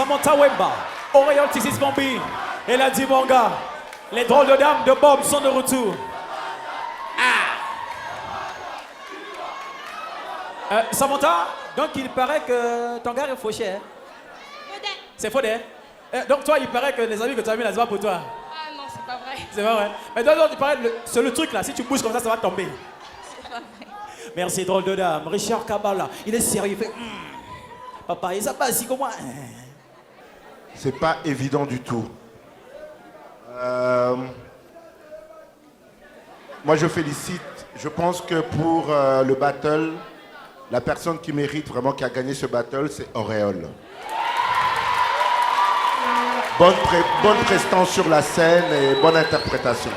Samantha Wemba, Oriol Tixis Bambi et la Dimonga. Les drôles de dames de Bob sont de retour. Samantha, donc il paraît que ton gars est fauché. Hein? C'est faux, hein? Donc toi, il paraît que les amis que tu as mis là, c'est pas pour toi. Ah non, c'est pas vrai. C'est pas vrai. Mais toi, il paraît c'est le truc là, si tu bouges comme ça va tomber. C'est pas vrai. Merci, drôle de dame. Richard Kabbalah, il est sérieux, il fait papa, il s'appelle ainsi comme moi. C'est pas évident du tout. Moi, je félicite. Je pense que pour le battle, la personne qui mérite vraiment, qui a gagné ce battle, c'est Auréole. Bonne prestance sur la scène et bonne interprétation.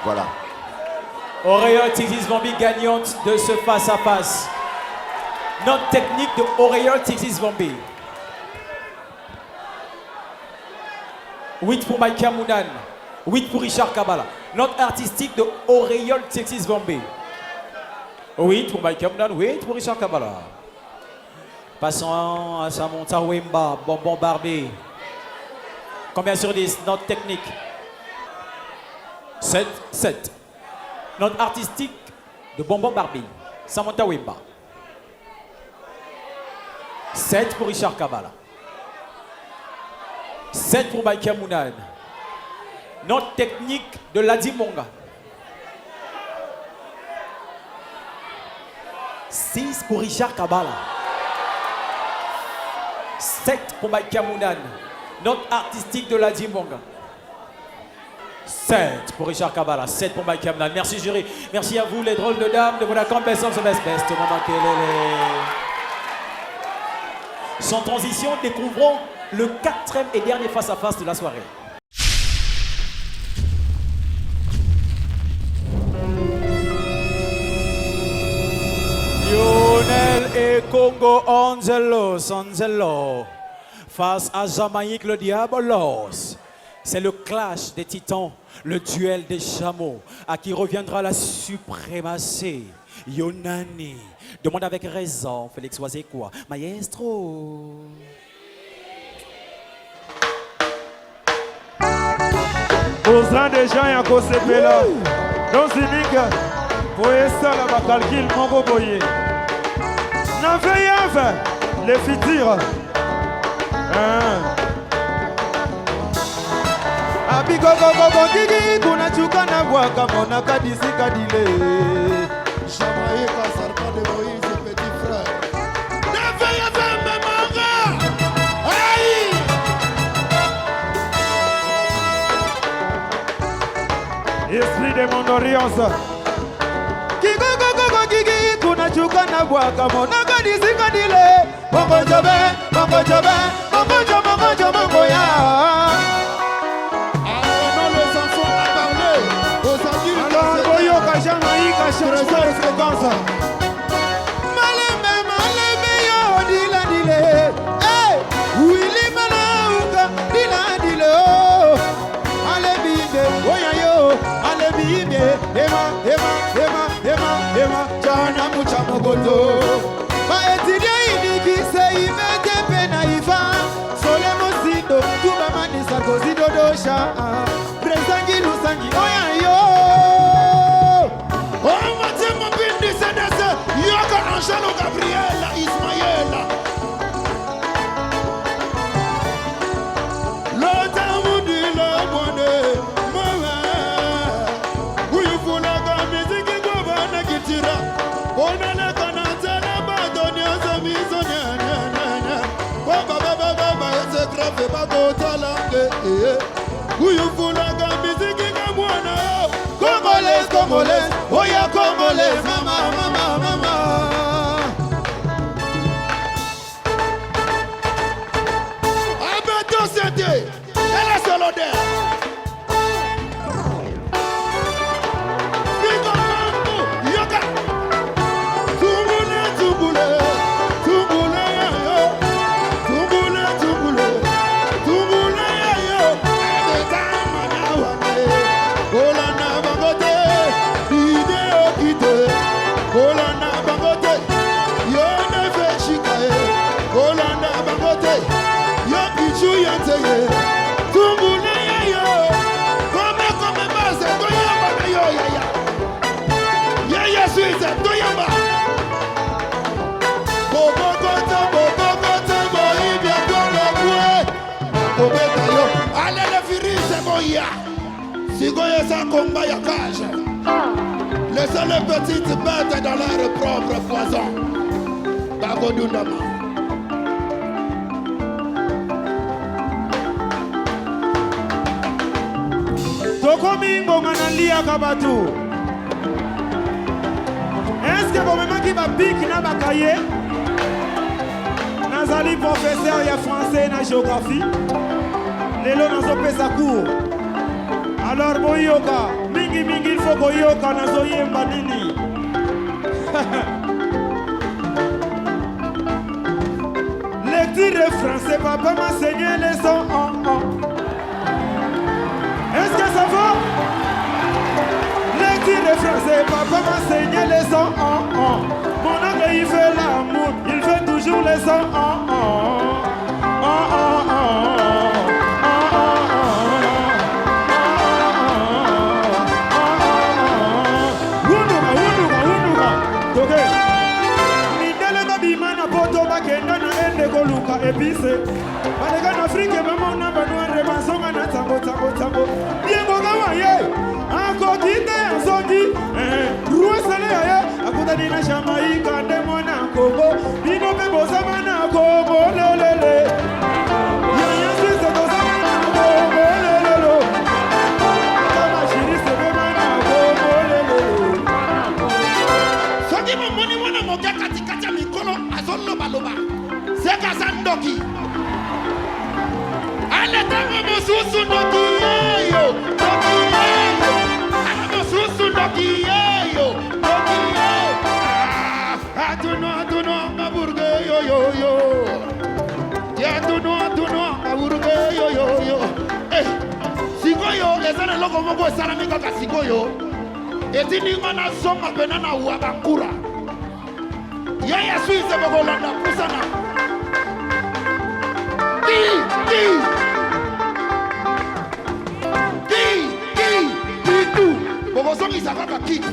Voilà. Auréole Tixis Bambi gagnante de ce face-à-face. Note technique de Auréole Tixis Bambi. 8 pour Mike Mounan. 8 pour Richard Kabbalah. Note artistique de Auréole Tixis Bambi. 8 pour Mike Mounan, 8 pour Richard Kabbalah. Passons à Samantha Wemba, Bonbon Barbie. Combien sur 10? Note technique. 7, 7. Note artistique de Bonbon Barbie. Samantha Wemba. 7 pour Richard Kabbalah. 7 pour Mike Mounan. Note technique de Ladi Monga. 6 pour Richard Kabbalah. 7 pour Mike Mounan. Note artistique de Ladi Monga. 7 pour Richard Kabbalah. 7 pour Mike Mounan. Merci jury. Merci à vous les drôles de dames de Vodacom Best of the Best. Maman Kelele. Sans transition, découvrons le 4e et dernier face-à-face de la soirée. Lionel et Congo Angelo face à Jamaïque le Diabolos. C'est le clash des titans, le duel des chameaux, à qui reviendra la suprématie. Yonani demande avec raison, Félix Oazekwa, maestro. Ozan déjà ya kosepela donc zininga poesala bakalkile moko boye na veyave le futur abikokokokokiki kunachuka na bwaka monaka disika dile Jamaïque, serpent de Moïse, petit frère. Ne veuillez pas me manquer. Aïe! Esprit de mon orience. Kikokokokokiki kunachuka na bwaka monaka disika dile Mongo jobe, mongo jobe, mongo jobe, mongo jobe, mongo ya. Alors, les enfants à parler aux adultes. Alors, Boyoka, Jamaïque, change de fréquence. Malembe, malembe, yo, dila, dile. Hey, Willy Malauka, dila, dile, oh. Alebide, oya yo, alebide, ema, chana mucha mogoto. Maetidia inigise, imete pena ifa. Sole mosindo, tuba manisa kozido dosha. Presangi lusangi, oya yo. Oh, Mathieu Bindi Sénèze, Yoka Angelo Gabriela, Ismaëla. Le temps dit le bonheur, maman. Uyufuna ka musique gobana kitira. Ona le kanata na badonia zamizo nya. Baba, c'est grave pas kota langue. Uyufuna ka musique gamwana. Congolaise, oh ya Congolaise, mama. Abeto Sente, elle est sur l'odeur. Yoka, Tumbule, yo. Adeta mana wane, Olana bangote, ide okite, Olana Sikoyo sa combat ya cage. Laissez les petites bêtes dans leur propre poison. Bagodundama. Tokomi ngonga na lia kabatu. Est-ce que vous m'avez dit que na bakaye? Nazali professeur ya français na géographie. Lelo nazo pesa cours. Alors boyoka, mingi il faut boyoka nazo yemba nini. Lecture de français, papa m'a enseigné les sons en. Est-ce que ça va? Lecture de français, papa m'a enseigné les sons en. Mon oncle il fait l'amour, il fait toujours les sons en. Luka epise baleka na Afrique mama na banware basonga na tango biengo gawa ye ako kite azongi ruesale ye akuta dina Jamaïca ndemo na Congo bino be bozama na Congo lelele ya Suisse bozama na Congo lelelo kama shiri se be na Congo lelelo soki momoni mwana mokia katikati ya mikolo azoloba Seka sandoki. Ale tango mosusu ndoki yeyo. Ndoki yeyo. Ale mosusu ndoki yeyo. Ndoki yeyo. Atuno maburge yo yo yo. Ya atuno maburge yo yo yo. Eh, sikoyo ezana loko moko esala minga ka sikoyo. Etini ngana songa pena na uabakura. Yaya Suisse bokolanda pusana. Kitu bokosongisa kaka kitu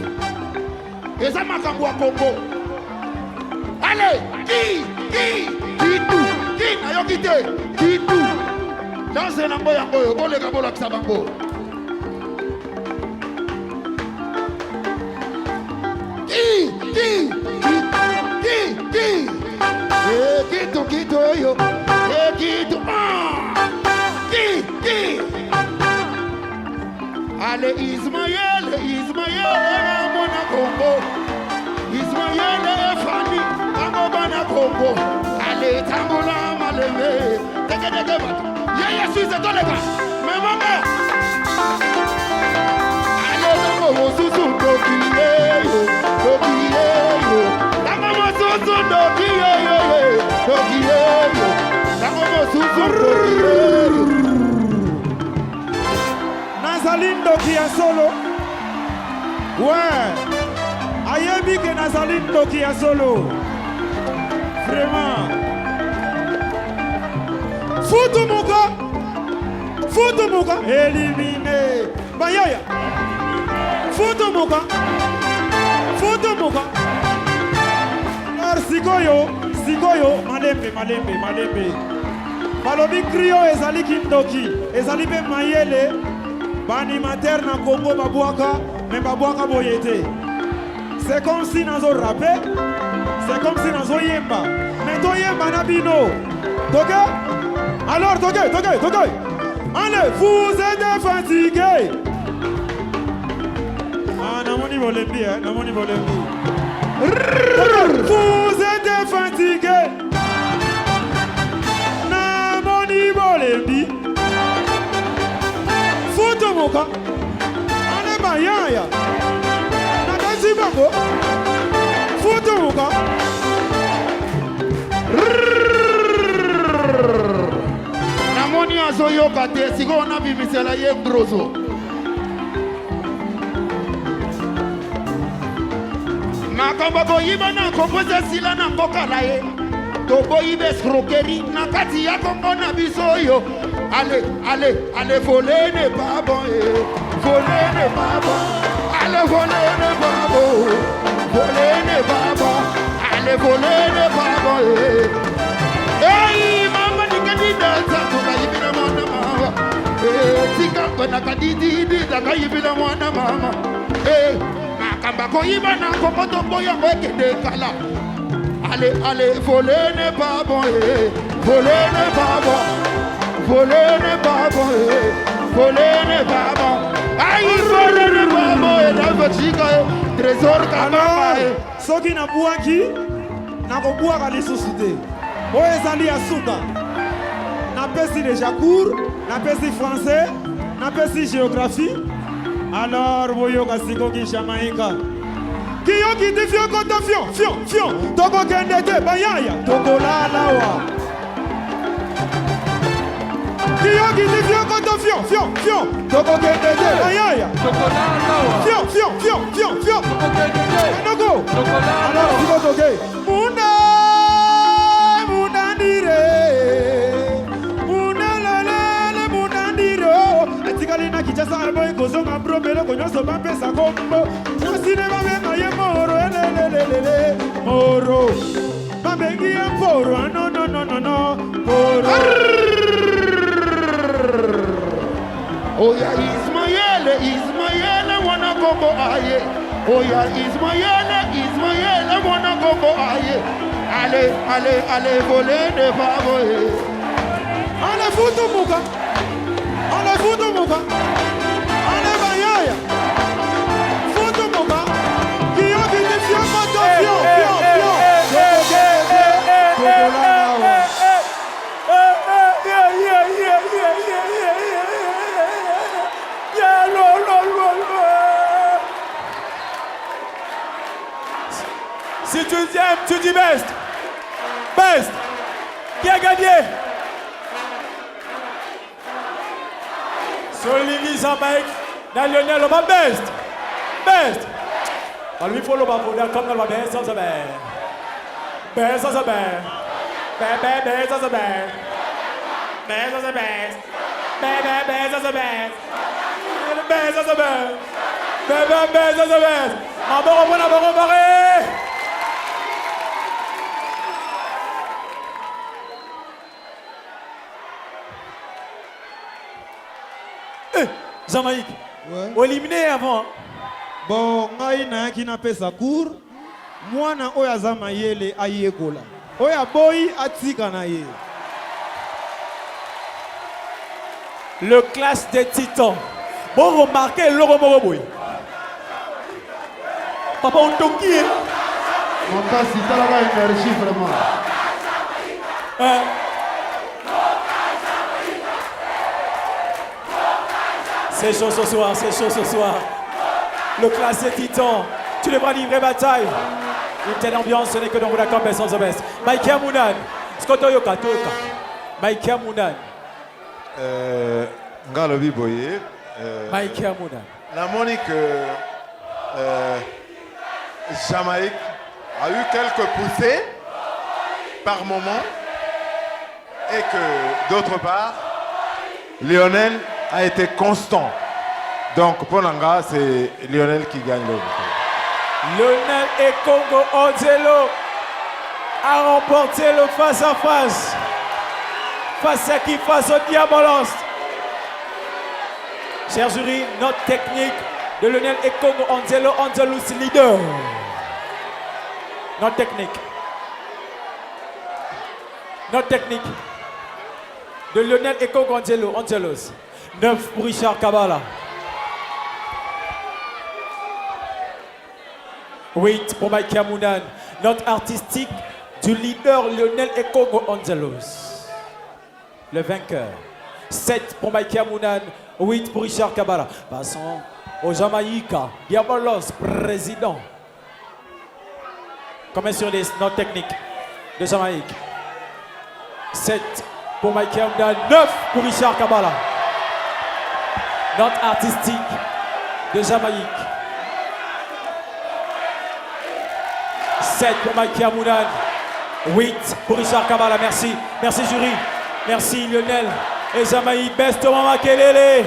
eza makambo ya Kongo. Ale kitu nayoki te kitu danse nango yango oyo boleka bolakisa bango. Kitu oyo Kitu Ale Ismaël Mona Congo Ismaël Fani Mona Congo Ale Tambola Maleme Teke bato Yaya Suisse tolega Mais maman Ale Tambo Mosusu Dokiyeyo Tambo Mosusu Dokiyeyo Nazali ndoki ya solo. Ouais. Ayebi que nazali ndoki ya solo. Vraiment. Futu muka. Éliminé. Bayaya. Futu muka. Sikoyo. Malembe. Balobi Krio ezali kindoki. Ezali pe mayele. Banimateur na Congo babwaka boyete. C'est comme si nazo rappé. C'est comme si nazo yemba. Mais to yemba na bino. Toke? Alors toke. Allez, vous êtes fatigué. Ah, namoni volembi. Vous êtes fatigué. Namoni volembi. Futomoka. Ane mayaya. Nakazi bango. Futomoka. Namoni azoyoka te siko na bimisela ye grosso. Makambo boyiba na kompoza sila na mboka na ye. To boyibe escroquerie na kati ya Kongo na biso yo. Allez, voler n'est pas bon. Voler n'est pas bon. Allez, voler n'est pas bon. Voler n'est pas bon. Allez, voler n'est pas bon. Hey, maman, tu dis que tu es dans ta vie. Tika na kadidi daga yibila mwana mama makamba koyiba na komoto boyango ekende kala allez voler n'est pas bon voler n'est pas bon voler n'est pas bon voler n'est pas bon aïe voler n'est pas bon la vachiga trésor kamama soki na buaki na kobuaka lisusu te oyo ezali ya suka napesi déjà cours napesi français napesi géographie alors boyoka sikoki jamaïka kiyoki ti fiokota fion tokokende te bayaya tokolalawa kiyoki ti fiokota fion tokokende te bayaya tokolalawa fion tokokende te enoko alors sikotoke Kalina kichasa alboy kozonga bromelo konyoso bapesa kombo Nosine babenga ye moro elelelelele moro Babengi ye poro no poro Oya Ismael wana kombo aye Oya Ismael wana kombo aye Allez voler de favori Allez foutu muka Allez foutu muka Allez bayaya Foutu muka Kiyo bini fion mato fion Si tu aimes, tu dis best. Best. Qui a gagné? Solini Zamaïk, Lionel Oba best. Best. Alors il faut le baboudin comme dans le best sans amer. Best sans amer. Best sans amer. Best sans amer. Best sans amer. Best sans amer. Best sans amer. Aboro barré. Jamaïque, ouais. Éliminé avant. Bon, ngai na ki na pesa cour. Mwana oya Zamayele ayekola. Oya boy atika na ye. Le classe des titans. Bon remarquez le boy. Papa on toki. Mon gars, si t'as la énergie vraiment. C'est chaud ce soir, c'est chaud ce soir. Le classé titan, tu devras livrer bataille. Une telle ambiance, ce n'est que dans la campagne sans best. Mike Amounan, Skoto Yoka, Toka. Mike Amounan. Ngalobi Boye. Mike Amounan. La Monique Jamaïque a eu quelques poussées par moment. Et que d'autre part, Lionel a été constant. Donc pour Nanga, c'est Lionel qui gagne le bouquet. Lionel et Congo Onzelo a remporté le face-à-face. Face à qui? Face au Diabolos. Cher jury, note technique de Lionel et Congo Onzelo, Onzelus leader. Note technique. Note technique de Lionel et Congo Onzelo, Onzelus. 9 pour Richard Kabala. 8 pour Mike Amounan. Note artistique du leader Lionel et Congo Onzelos. Le vainqueur. 7 pour Mike Amounan. 8 pour Richard Kabala. Passons au Jamaïca. Diabolos, président. Comme sur les notes techniques de Jamaïque. 7 pour Mike Amounan. 9 pour Richard Kabala. Note artistique de Jamaïque. 7 pour Mike Amounan. 8 pour Richard Kabala. Merci. Merci jury. Merci Lionel. Et Jamaïque. Best Mama Kelele.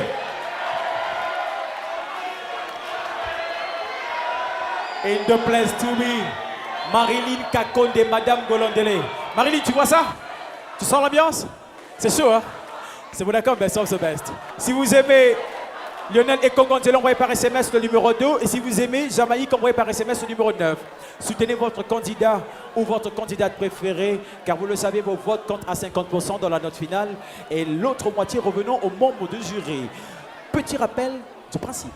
In the place to be. Marilyn Kakonde, Madame Golondele. Marilyn, tu vois ça? Tu sens l'ambiance? C'est chaud, hein? C'est bon, d'accord? Best of the best. Si vous aimez Lionel et Kongondelo, envoyez par SMS le numéro 2. Et si vous aimez Jamaïque, envoyez par SMS le numéro 9. Soutenez votre candidat ou votre candidate préférée, car vous le savez, vos votes comptent à 50% dans la note finale. Et l'autre moitié, revenons aux membres du jury. Petit rappel du principe.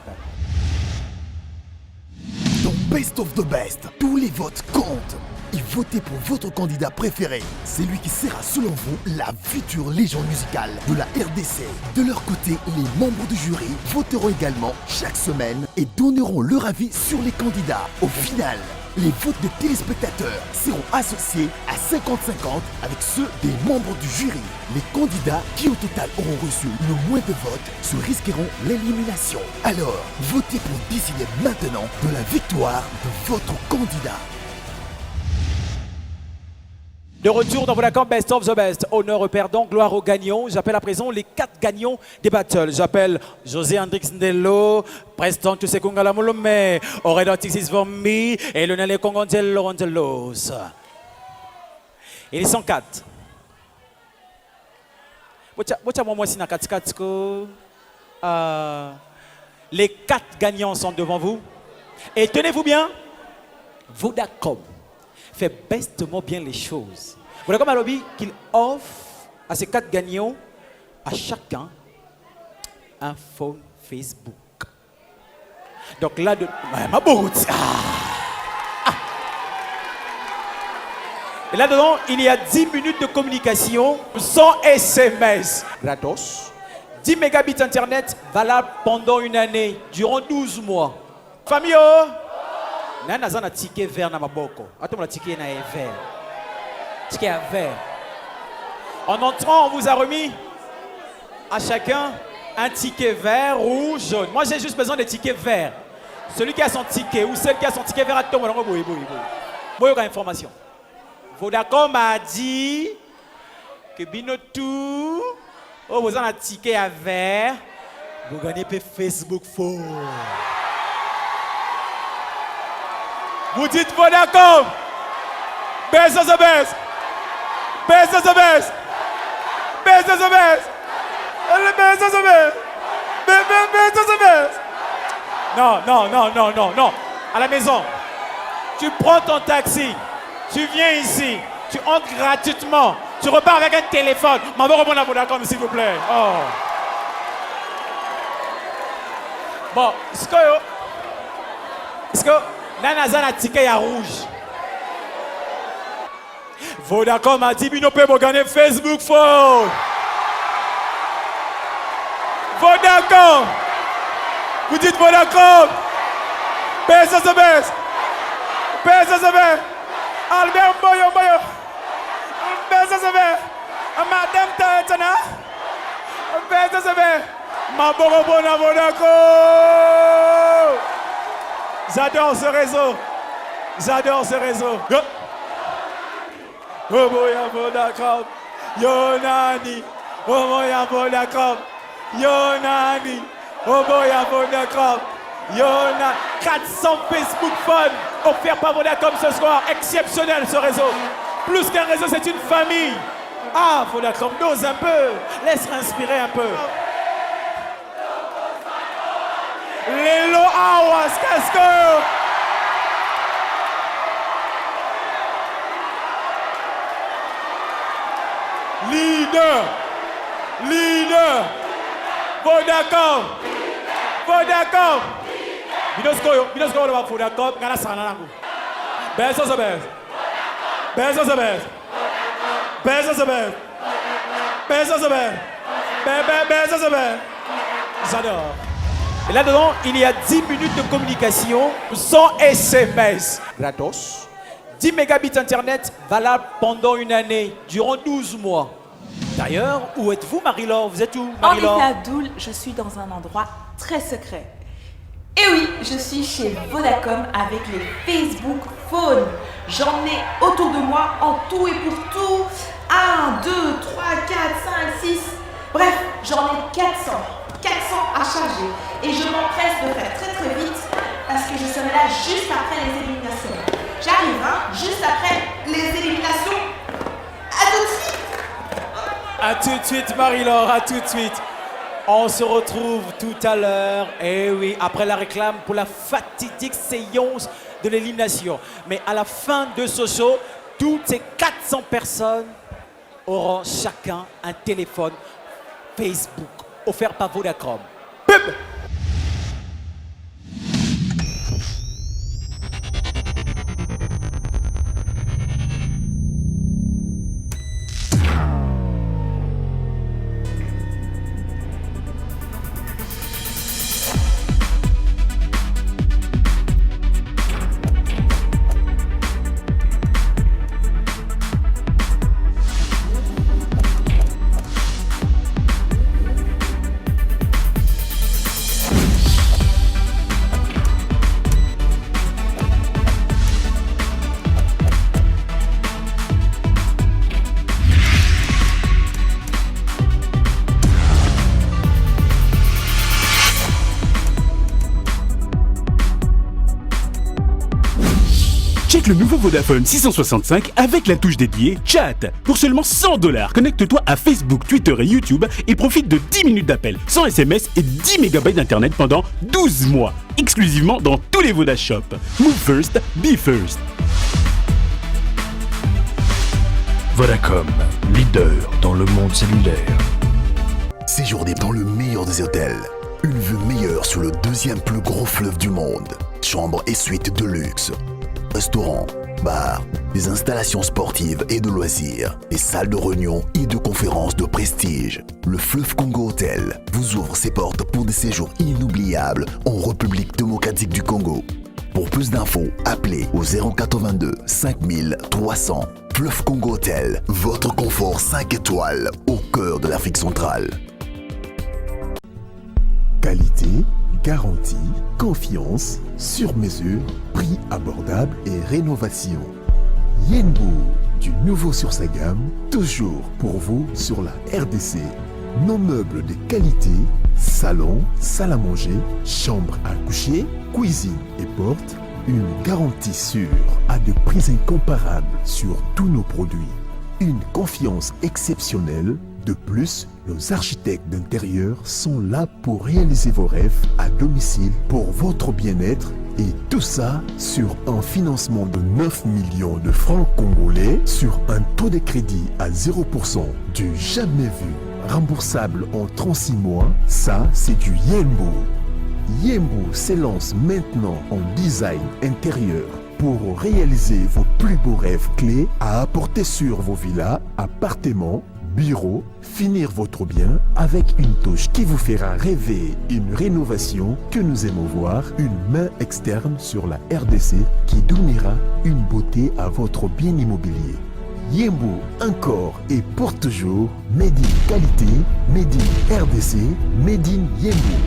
Dans Best of the Best, tous les votes comptent. Et votez pour votre candidat préféré. C'est lui qui sera, selon vous, la future légende musicale de la RDC. De leur côté, les membres du jury voteront également chaque semaine et donneront leur avis sur les candidats. Au final, les votes des téléspectateurs seront associés à 50-50 avec ceux des membres du jury. Les candidats qui au total auront reçu le moins de votes se risqueront l'élimination. Alors, votez pour décider maintenant de la victoire de votre candidat. De retour dans Vodacom Best of the Best. Honneur aux perdants, gloire aux gagnants. J'appelle à présent les 4 gagnants des battles. J'appelle José Hendrix Ndello, Preston Tusekungala Molome, Oredo Tixis Vormi et Lionel Kongondelo Rondelos. Et les 104. Les 4 gagnants sont devant vous. Et tenez-vous bien, Vodacom fait bestement bien les choses. Vodacom a lobby qu'il offre à ces 4 gagnants, à chacun, un phone Facebook. Donc là, Et là-dedans, il y a 10 minutes de communication sans SMS. Gratos. 10 mégabits internet valable pendant une année, durant 12 mois. Famille, Nana a un ticket vert dans ma boko. Attends, le ticket est vert. Ticket à vert. En entrant, on vous a remis à chacun un ticket vert, rouge, jaune. Moi, j'ai juste besoin des tickets verts. Celui qui a son ticket ou celle qui a son ticket vert, attends, il y a information. Vodacom a dit que Binotou, oh, vous avez un ticket à vert, vous gagnez pas Facebook Phone. Vous dites Vodacom, best of the best, best of the best, best of the best, best of the best, best of the best. Non, non, non, non, non, non. À la maison, tu prends ton taxi, tu viens ici, tu entres gratuitement, tu repars avec un téléphone. Maman, reprends à Vodacom, s'il vous plaît. Oh. Bon, est-ce que Nana a ticket à rouge. Vodacom a dit Bino peut gagner Facebook Phone. Vodacom. Vous dites Vodacom. Best of the best. Best of the best. Albert Boyo Boyo. Best of the best. Madame Taetana. Best of the best. Maboro Bona Vodacom. J'adore ce réseau. J'adore ce réseau. Oh boya Vodacom. Yonani. Oh boya Vodacom. Yonani. Oh boya Vodacom. Yona. 400 Facebook Phone offerts par Vodacom ce soir. Exceptionnel ce réseau. Plus qu'un réseau, c'est une famille. Ah, Vodacom, dose un peu. Laisse respirer un peu. Lelo Awas Casco. Leader. Leader. Vodacom. Vodacom. Binosko le Vodacom. Gana Sanango. Best of the best. Best of the best. Best of the best. Best of the best. Best of the best. J'adore. Et là-dedans, il y a 10 minutes de communication sans SMS. Gratos. 10 mégabits internet valable pendant une année, durant 12 mois. D'ailleurs, où êtes-vous, Marie-Laure? Vous êtes où, Marie-Laure? En effet, Abdoul, je suis dans un endroit très secret. Et oui, je suis chez Vodacom avec les Facebook Phone. J'en ai autour de moi en tout et pour tout 1, 2, 3, 4, 5, 6. Bref, j'en ai 400 à charger. Et je m'empresse de faire très très vite parce que je serai là juste après les éliminations. J'arrive, hein, juste après les éliminations. À tout de suite. À tout de suite, Marie-Laure, à tout de suite. On se retrouve tout à l'heure, et oui, après la réclame pour la fatidique séance de l'élimination. Mais à la fin de ce show, toutes ces 400 personnes auront chacun un téléphone Facebook offert par Vodacom. Pub! Check le nouveau Vodafone 665 avec la touche dédiée Chat. Pour seulement 100 $, connecte-toi à Facebook, Twitter et YouTube et profite de 10 minutes d'appel, 100 SMS et 10 MB d'internet pendant 12 mois, exclusivement dans tous les Voda Shops. Move first, be first. Vodacom, leader dans le monde cellulaire. Séjournez dans le meilleur des hôtels. Une vue meilleure sur le deuxième plus gros fleuve du monde. Chambres et suites de luxe. Restaurants, bars, des installations sportives et de loisirs, des salles de réunion et de conférences de prestige. Le Fleuve Congo Hotel vous ouvre ses portes pour des séjours inoubliables en République démocratique du Congo. Pour plus d'infos, appelez au 082 5300. Fleuve Congo Hotel, votre confort 5 étoiles au cœur de l'Afrique centrale. Qualité, garantie, confiance, sur mesure, prix abordable et rénovation. Yenbo, du nouveau sur sa gamme, toujours pour vous sur la RDC. Nos meubles de qualité, salon, salle à manger, chambre à coucher, cuisine et porte, une garantie sûre à des prix incomparables sur tous nos produits. Une confiance exceptionnelle. De plus, nos architectes d'intérieur sont là pour réaliser vos rêves à domicile pour votre bien-être et tout ça sur un financement de 9 millions de francs congolais sur un taux de crédit à 0% du jamais vu. Remboursable en 36 mois, ça c'est du Yenbo. Yenbo s'élance maintenant en design intérieur pour réaliser vos plus beaux rêves clés à apporter sur vos villas, appartements, bureau, finir votre bien avec une touche qui vous fera rêver, une rénovation que nous aimons voir, une main externe sur la RDC qui donnera une beauté à votre bien immobilier. Yenbo encore et pour toujours, made in qualité, made in RDC, made in Yenbo.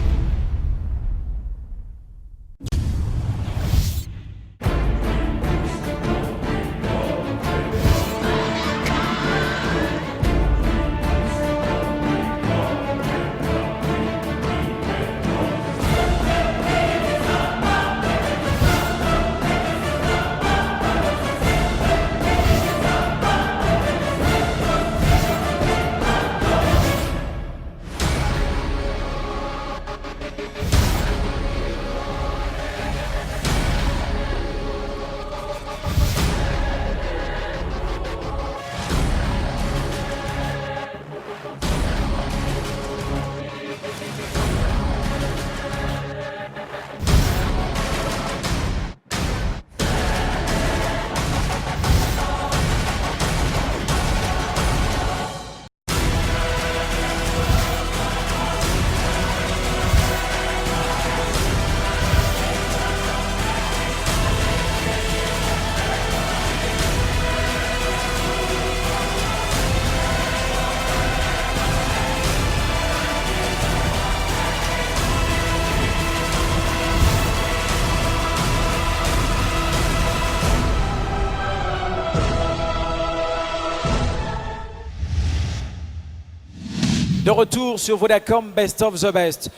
De retour sur Vodacom Best of the Best.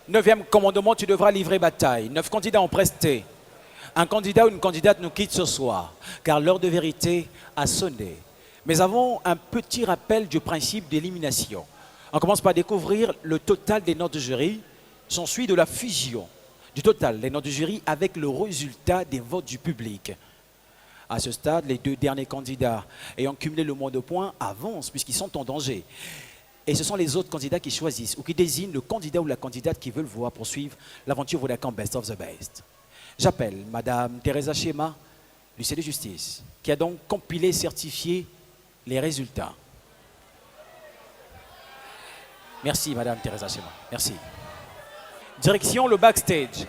9e commandement, tu devras livrer bataille. 9 candidats ont presté. Un candidat ou une candidate nous quitte ce soir, car l'heure de vérité a sonné. Mais avons un petit rappel du principe d'élimination. On commence par découvrir le total des notes du jury. S'ensuit de la fusion du total des notes du jury avec le résultat des votes du public. À ce stade, les 2 derniers candidats ayant cumulé le moins de points avancent puisqu'ils sont en danger. Et ce sont les autres candidats qui choisissent ou qui désignent le candidat ou la candidate qu'ils veulent voir poursuivre l'aventure Vodacom Best of the Best. J'appelle Madame Teresa Chema, l'huissier de justice, qui a donc compilé et certifié les résultats. Merci Madame Teresa Chema, merci. Direction le backstage.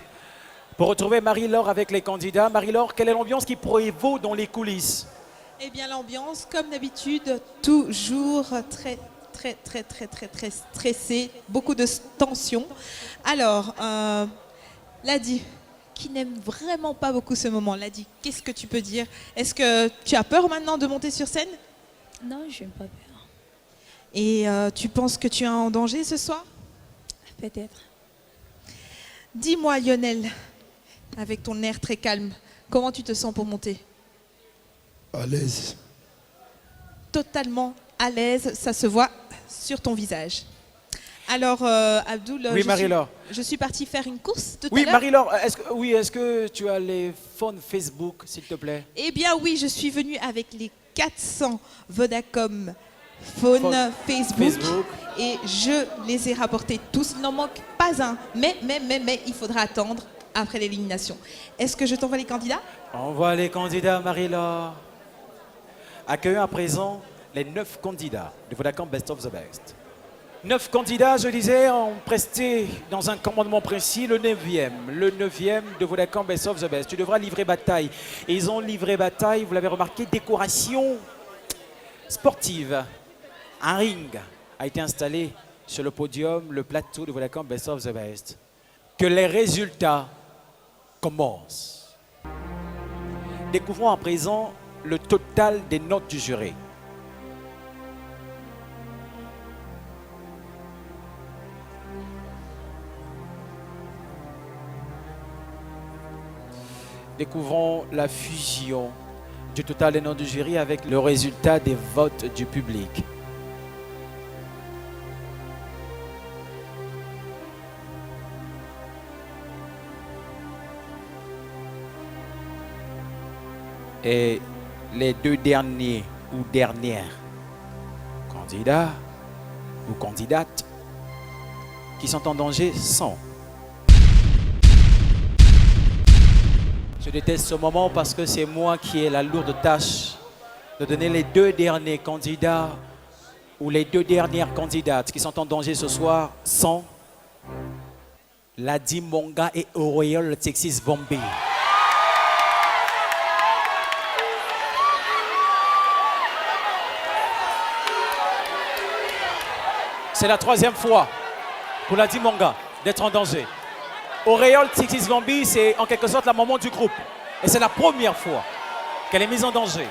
Pour retrouver Marie-Laure avec les candidats. Marie-Laure, quelle est l'ambiance qui prévaut dans les coulisses? Eh bien l'ambiance, comme d'habitude, toujours très stressée, beaucoup de tension. Alors, Ladi, qui n'aime vraiment pas beaucoup ce moment, Ladi, qu'est-ce que tu peux dire? Est-ce que tu as peur maintenant de monter sur scène? Non, je n'ai pas peur. Et tu penses que tu es en danger ce soir? Peut-être. Dis-moi Lionel, avec ton air très calme, comment tu te sens pour monter? À l'aise. Totalement à l'aise, ça se voit sur ton visage. Alors Abdoul, oui, Marie-Laure. Je suis partie faire une course tout à Oui, l'heure. Marie-Laure, est-ce que tu as les phones Facebook, s'il te plaît? Eh bien oui, je suis venue avec les 400 Vodacom Phone Facebook et je les ai rapportés tous. Il n'en manque pas un, mais il faudra attendre après l'élimination. Est-ce que je t'envoie les candidats? Envoie les candidats, Marie-Laure. Accueillons à présent les 9 candidats de Vodacom Best of the Best. 9 candidats, je disais, ont presté dans un commandement précis le 9e de Vodacom Best of the Best. Tu devras livrer bataille. Et ils ont livré bataille, vous l'avez remarqué, décoration sportive. Un ring a été installé sur le podium, le plateau de Vodacom Best of the Best. Que les résultats commencent. Découvrons à présent le total des notes du jury. Découvrons la fusion du total des notes du jury avec le résultat des votes du public. Et les 2 derniers ou dernières candidats ou candidates qui sont en danger sont. Je déteste ce moment parce que c'est moi qui ai la lourde tâche de donner les 2 derniers candidats ou les 2 dernières candidates qui sont en danger ce soir sont Ladi Monga et Auréole Texas Vombi. C'est la 3e fois pour Ladi Monga d'être en danger. Auréole Texas Vombi, c'est en quelque sorte la maman du groupe. Et c'est la première fois qu'elle est mise en danger.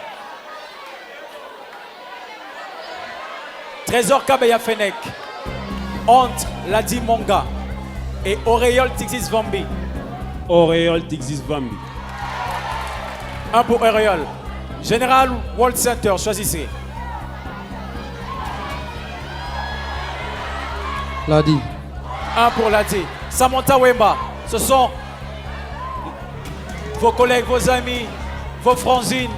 Trésor Kabeya Fennec entre Ladi Monga et Auréole Texas Vombi. Auréole Texas Vombi. 1 pour Auréole. Général World Center, choisissez. Ladi. 1 pour Ladi. Samantha Wemba, ce sont vos collègues, vos amis, vos frangines,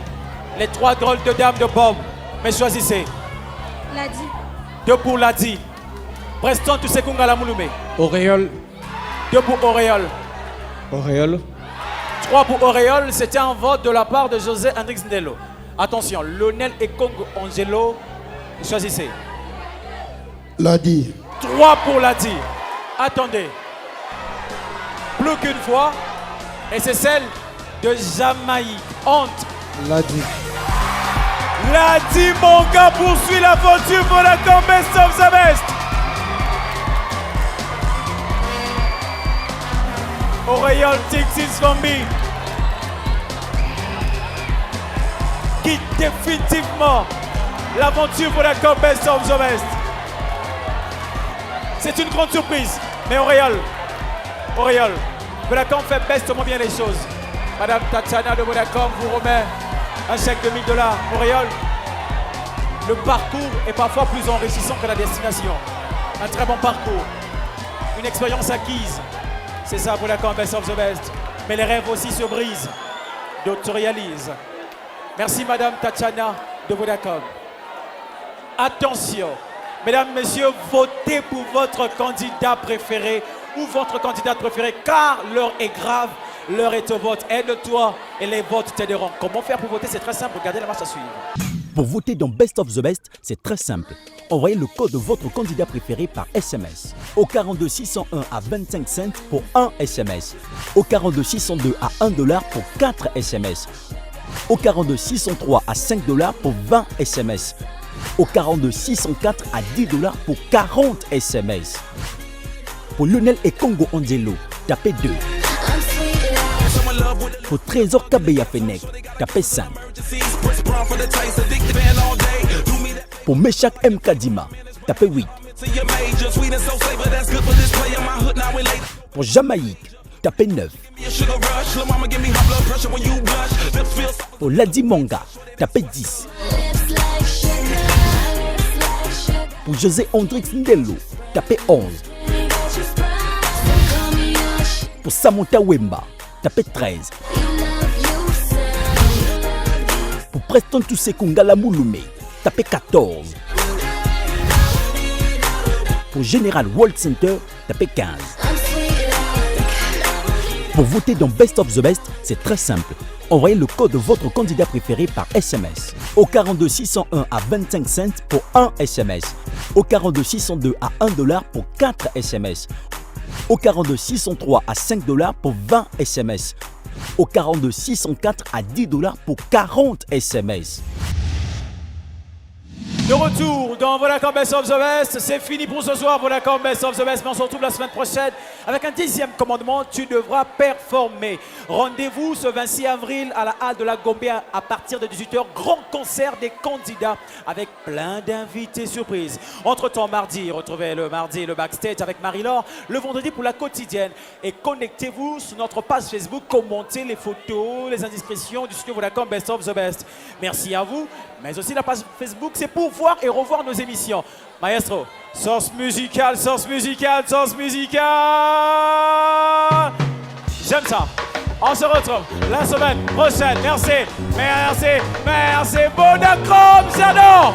les 3 drôles de dames de Bob. Mais choisissez. Ladi. 2 pour Ladi. Preston Tusekunga Lamouloumé. Auréole. 2 pour Auréole. Auréole. 3 pour Auréole, c'était un vote de la part de José Hendrix Ndelo. Attention, Lionel et Congo Angelo, choisissez. Ladi. 3 pour Ladi. Attendez. Plus qu'une fois. Et c'est celle de Jamaïque. Honte. Ladi. Ladi Monga poursuit l'aventure pour la Best of the Best. Auréole Texas Vombi quitte définitivement l'aventure pour la Best of the Best. C'est une grande surprise. Mais Auréole, Vodacom fait bestement bien les choses. Madame Tatiana de Vodacom vous remet un chèque de $1000. Auréole, le parcours est parfois plus enrichissant que la destination. Un très bon parcours. Une expérience acquise. C'est ça Vodacom Best of the Best. Mais les rêves aussi se brisent. D'autres se réalisent. Merci Madame Tatiana de Vodacom. Attention, mesdames, messieurs, votez pour votre candidat préféré ou votre candidate préférée car l'heure est grave, l'heure est au vote. Aide-toi et les votes t'aideront. Comment faire pour voter? C'est très simple, regardez la marche à suivre. Pour voter dans Best of the Best, c'est très simple. Envoyez le code de votre candidat préféré par SMS. Au 42 601 à 25 cents pour 1 SMS. Au 42 602 à $1 pour 4 SMS. Au 42 603 à $5 pour 20 SMS. Au 42 604 à $10 pour 40 SMS. Pour Lionel et Congo Angelo, tapez 2. Pour Trésor Kabeya Fenech, tapez 5. Pour Meshach M. Kadima, tapez 8. Pour Jamaïque, tapez 9. Pour Ladi Monga, tapez 10. Pour José Andrix Ndelo, tapez 11. Pour Samantha Wemba, tapez 13. Pour Preston Toussé Kungala Mouloumé, tapez 14. Pour Général World Center, tapez 15. Pour voter dans Best of the Best, c'est très simple. Envoyez le code de votre candidat préféré par SMS. Au 42 601 à 25 cents pour 1 SMS. Au 42 602 à $1 pour 4 SMS. Au 42 603 à $5 pour 20 SMS. Au 42 604 à $10 pour 40 SMS. De retour dans Vodacom Best of the Best. C'est fini pour ce soir, Vodacom Best of the Best. Mais on se retrouve la semaine prochaine avec un 10e commandement. Tu devras performer. Rendez-vous ce 26 avril à la Halle de la Gombe à partir de 18h. Grand concert des candidats avec plein d'invités surprises. Entre-temps, mardi, retrouvez le mardi le backstage avec Marie-Laure. Le vendredi pour la quotidienne. Et connectez-vous sur notre page Facebook. Commentez les photos, les indiscrétions du studio Vodacom Best of the Best. Merci à vous. Mais aussi la page Facebook, c'est pour voir et revoir nos émissions. Maestro, source musicale, source musicale, source musicale. J'aime ça. On se retrouve la semaine prochaine. Merci, merci, merci. Vodacom, j'adore.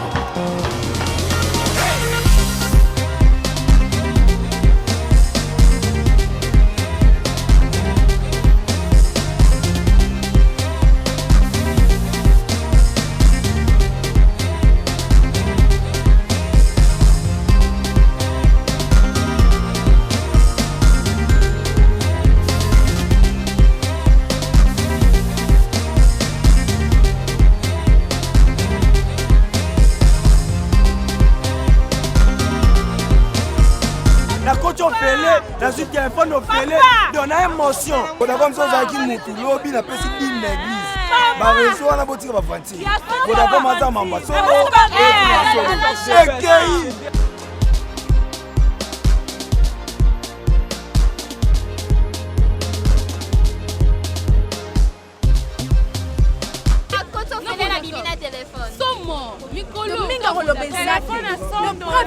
Dans le téléphone, on fait donner émotion. On a comme ça, on a dit que nous lobby n'a pas si bien l'église. Ma réseau, on a beau dire, on va fanti. On a commencé à m'embrasser. C'est gay. Somo, Mikolo, Domingo Rolobezaki, le bras